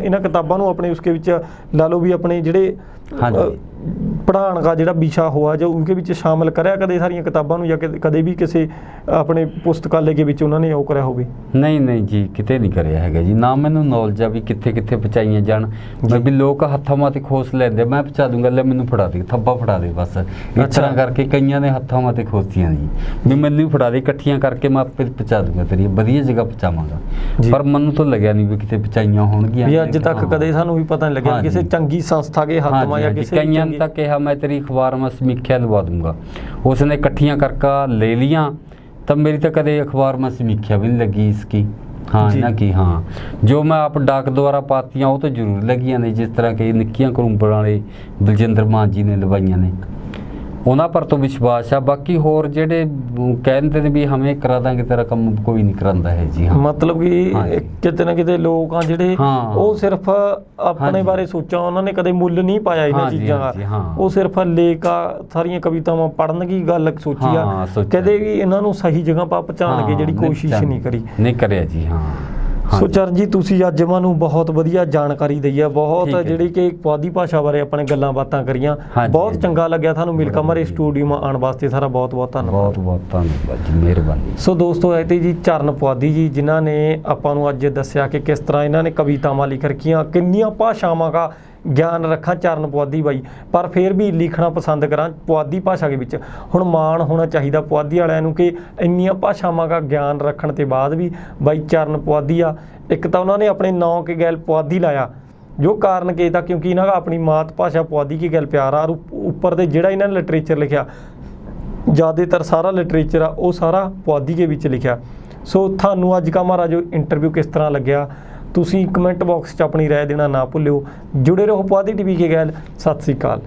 ਇਹਨਾਂ ਕਿਤਾਬਾਂ ਨੂੰ ਆਪਣੇ ਉਸਕੇ ਵਿੱਚ ਲਾ ਲਓ ਵੀ ਆਪਣੇ ਜਿਹੜੇ ਪੜ੍ਹਾਉਣ ਦਾ ਜਿਹੜਾ ਵਿਸ਼ਾ ਹੋਆ ਜੋ ਉनके ਵਿੱਚ ਸ਼ਾਮਲ ਕਰਿਆ ਕਦੇ ਸਾਰੀਆਂ ਕਿਤਾਬਾਂ ਨੂੰ ਜਾਂ ਕਦੇ ਵੀ ਕਿਸੇ ਆਪਣੇ ਪੁਸਤਕਾਲੇ ਦੇ ਵਿੱਚ ਉਹਨਾਂ ਨੇ ਉਹ ਕਰਿਆ ਹੋਵੇ?
ਨਹੀਂ ਜੀ, ਕਿਤੇ ਨਹੀਂ ਕਰਿਆ ਹੈਗਾ ਜੀ। ਨਾ ਮੈਨੂੰ ਨੌਲੇਜ ਆ ਵੀ ਕਿੱਥੇ ਕਿੱਥੇ ਪਹੁੰਚਾਈਆਂ ਜਾਣ। ਮੈਂ ਵੀ ਲੋਕ ਹੱਥਾਂ ਮਾਤੇ ਖੋਸ ਲੈਂਦੇ, ਮੈਂ ਪਹੁੰਚਾ ਦੂੰਗਾ, ਲੈ ਮੈਨੂੰ ਫੜਾ ਦੇ, ਥੱਬਾ ਫੜਾ ਦੇ, ਬਸ ਇਸ ਤਰ੍ਹਾਂ ਕਰਕੇ ਕਈਆਂ ਨੇ ਹੱਥਾਂ ਮਾਤੇ ਖੋਸਤੀਆਂ ਜੀ ਵੀ ਮੈਨੂੰ ਫੜਾ ਦੇ, ਇਕੱਠੀਆਂ ਕਰਕੇ ਮੈਂ ਆਪੇ ਪਹੁੰਚਾ ਦੂੰਗਾ, ਤੇਰੀ ਵਧੀਆ ਜਗ੍ਹਾ ਪਹੁੰਚਾਵਾਂਗਾ। ਪਰ ਮੈਨੂੰ ਤਾਂ ਲੱਗਿਆ ਨਹੀਂ ਵੀ ਕਿਤੇ ਪਹੁੰਚਾਈਆਂ ਹੋਣਗੀਆਂ ਵੀ
ਅੱਜ ਤੱਕ ਕਦੇ ਸਾਨੂੰ ਵੀ ਪਤਾ ਨਹੀਂ ਲੱਗਿਆ ਕਿਸੇ ਚੰਗੀ ਸੰਸਥਾ ਦੇ ਹੱਥ ਮਾ ਜਾਂ ਕਿਸੇ
ਕਈਆਂ ਨੇ ਤਾਂ ਕਿਹਾ ਮੈਂ ਤੇਰੀ ਅਖਬਾਰ ਮੈਂ ਸਮੀਖਿਆ ਲਵਾ ਦੂੰਗਾ, ਉਸਨੇ ਇਕੱਠੀਆਂ ਕਰਕੇ ਲੈ ਲੀਆਂ, ਤਾਂ ਮੇਰੀ ਤਾਂ ਕਦੇ ਅਖਬਾਰ में समीक्षा भी नहीं लगी इसकी। हाँ ना कि हाँ जो मैं आप डाक द्वारा पातियाँ वो तो जरूर लगियाँ ने, जिस तरह के निक्कियां करूंपड़ वाले बलजिंदर मान जी ने लवाइया ने, ਉਹਨਾਂ ਪਰ ਤੋਂ ਵਿਸ਼ਵਾਸ ਆ। ਬਾਕੀ ਹੋਰ ਜਿਹੜੇ ਕਹਿੰਦੇ ਨੇ ਵੀ ਹਮੇ ਕਰਾ ਦਾਂਗੇ ਤੇਰਾ ਕੰਮ, ਕੋਈ ਨਹੀਂ ਕਰਾਂਦਾ ਹੈ ਜੀ।
ਮਤਲਬ ਕਿ ਕਿਤੇ ਨਾ ਕਿਤੇ ਲੋਕ ਆ ਜਿਹੜੇ ਉਹ ਸਿਰਫ ਆਪਣੇ ਬਾਰੇ ਸੋਚਾਂ, ਉਹਨਾਂ ਨੇ ਕਦੇ ਮੁੱਲ ਨਹੀਂ ਪਾਇਆ ਇਹਨਾਂ ਚੀਜ਼ਾਂ ਦਾ। ਉਹ ਸਿਰਫ ਲੇਖ ਆ ਸਾਰੀਆਂ ਕਵਿਤਾਵਾਂ ਪੜ੍ਹਨ ਦੀ ਗੱਲ ਸੋਚੀ ਆ, ਕਦੇ ਵੀ ਇਹਨਾਂ ਨੂੰ ਸਹੀ ਜਗ੍ਹਾ ਪਾ ਪਹੁੰਚਾਉਣ ਦੀ ਜਿਹੜੀ ਕੋਸ਼ਿਸ਼ ਨਹੀਂ ਕਰਿਆ
ਜੀ। ਹਾਂ
ਸੋ ਚਰਨ ਜੀ, ਤੁਸੀਂ ਅੱਜ ਮੈਨੂੰ ਬਹੁਤ ਵਧੀਆ ਜਾਣਕਾਰੀ ਦਈ ਆ, ਬਹੁਤ ਜਿਹੜੀ ਕਿ ਪੁਆਧੀ ਭਾਸ਼ਾ ਬਾਰੇ ਆਪਣੇ ਗੱਲਾਂ ਬਾਤਾਂ ਕਰੀਆਂ, ਬਹੁਤ ਚੰਗਾ ਲੱਗਿਆ ਤੁਹਾਨੂੰ ਮਿਲ ਕੇ। ਮੇਰੇ ਸਟੂਡੀਓ ਮਾ ਆਉਣ ਵਾਸਤੇ ਸਾਰਾ ਬਹੁਤ ਬਹੁਤ ਧੰਨਵਾਦ।
ਬਹੁਤ ਧੰਨਵਾਦ ਜੀ, ਮਿਹਰਬਾਨੀ।
ਸੋ ਦੋਸਤੋ, ਇਹ ਤੇ ਜੀ ਚਰਨ ਪੁਆਧੀ ਜੀ, ਜਿਨ੍ਹਾਂ ਨੇ ਆਪਾਂ ਨੂੰ ਅੱਜ ਦੱਸਿਆ ਕਿ ਕਿਸ ਤਰ੍ਹਾਂ ਇਹਨਾਂ ਨੇ ਕਵਿਤਾਵਾਂ ਲਿਖ ਰੱਖੀਆਂ, ਕਿੰਨੀਆਂ ਭਾਸ਼ਾਵਾਂ ਦਾ ਗਿਆਨ ਰੱਖਾਂ ਚਰਨ ਪੁਆਧੀ ਬਾਈ, ਪਰ ਫਿਰ ਵੀ ਲਿਖਣਾ ਪਸੰਦ ਕਰਾਂ ਪੁਆਧੀ ਭਾਸ਼ਾ ਦੇ ਵਿੱਚ। ਹੁਣ ਮਾਣ ਹੋਣਾ ਚਾਹੀਦਾ ਪੁਆਧੀ ਵਾਲਿਆਂ ਨੂੰ ਕਿ ਇੰਨੀਆਂ ਭਾਸ਼ਾਵਾਂ ਦਾ ਗਿਆਨ ਰੱਖਣ ਤੇ ਬਾਅਦ ਵੀ ਬਾਈ ਚਰਨ ਪੁਆਧੀ ਆ। ਇੱਕ ਤਾਂ ਉਹਨਾਂ ਨੇ ਆਪਣੇ ਨਾਂ ਕੇ ਗੈਲ ਪੁਆਧੀ ਲਾਇਆ, ਜੋ ਕਾਰਨ ਕਿ ਤਾਂ ਕਿਉਂਕਿ ਇਹਨਾਂ ਦਾ ਆਪਣੀ ਮਾਤ ਭਾਸ਼ਾ ਪੁਆਧੀ ਕੀ ਗੱਲ ਪਿਆਰ ਆ। ਉੱਪਰ ਦੇ ਜਿਹੜਾ ਇਹਨਾਂ ਨੇ ਲਿਟਰੇਚਰ ਲਿਖਿਆ, ਜ਼ਿਆਦਾਤਰ ਸਾਰਾ ਲਿਟਰੇਚਰ ਆ ਉਹ ਸਾਰਾ ਪੁਆਧੀ ਦੇ ਵਿੱਚ ਲਿਖਿਆ। ਸੋ ਤੁਹਾਨੂੰ ਅੱਜ ਦਾ ਹਮਾਰਾ ਜੋ ਇੰਟਰਵਿਊ ਕਿਸ ਤਰ੍ਹਾਂ ਲੱਗਿਆ, ਤੁਸੀਂ ਕਮੈਂਟ ਬਾਕਸ 'ਚ ਆਪਣੀ ਰਾਏ ਦੇਣਾ ਨਾ ਭੁੱਲਿਓ। ਜੁੜੇ ਰਹੋ ਪੁਆਧੀ ਟੀਵੀ ਕੇ ਗੈਲ। ਸਤਿ ਸ੍ਰੀ ਅਕਾਲ।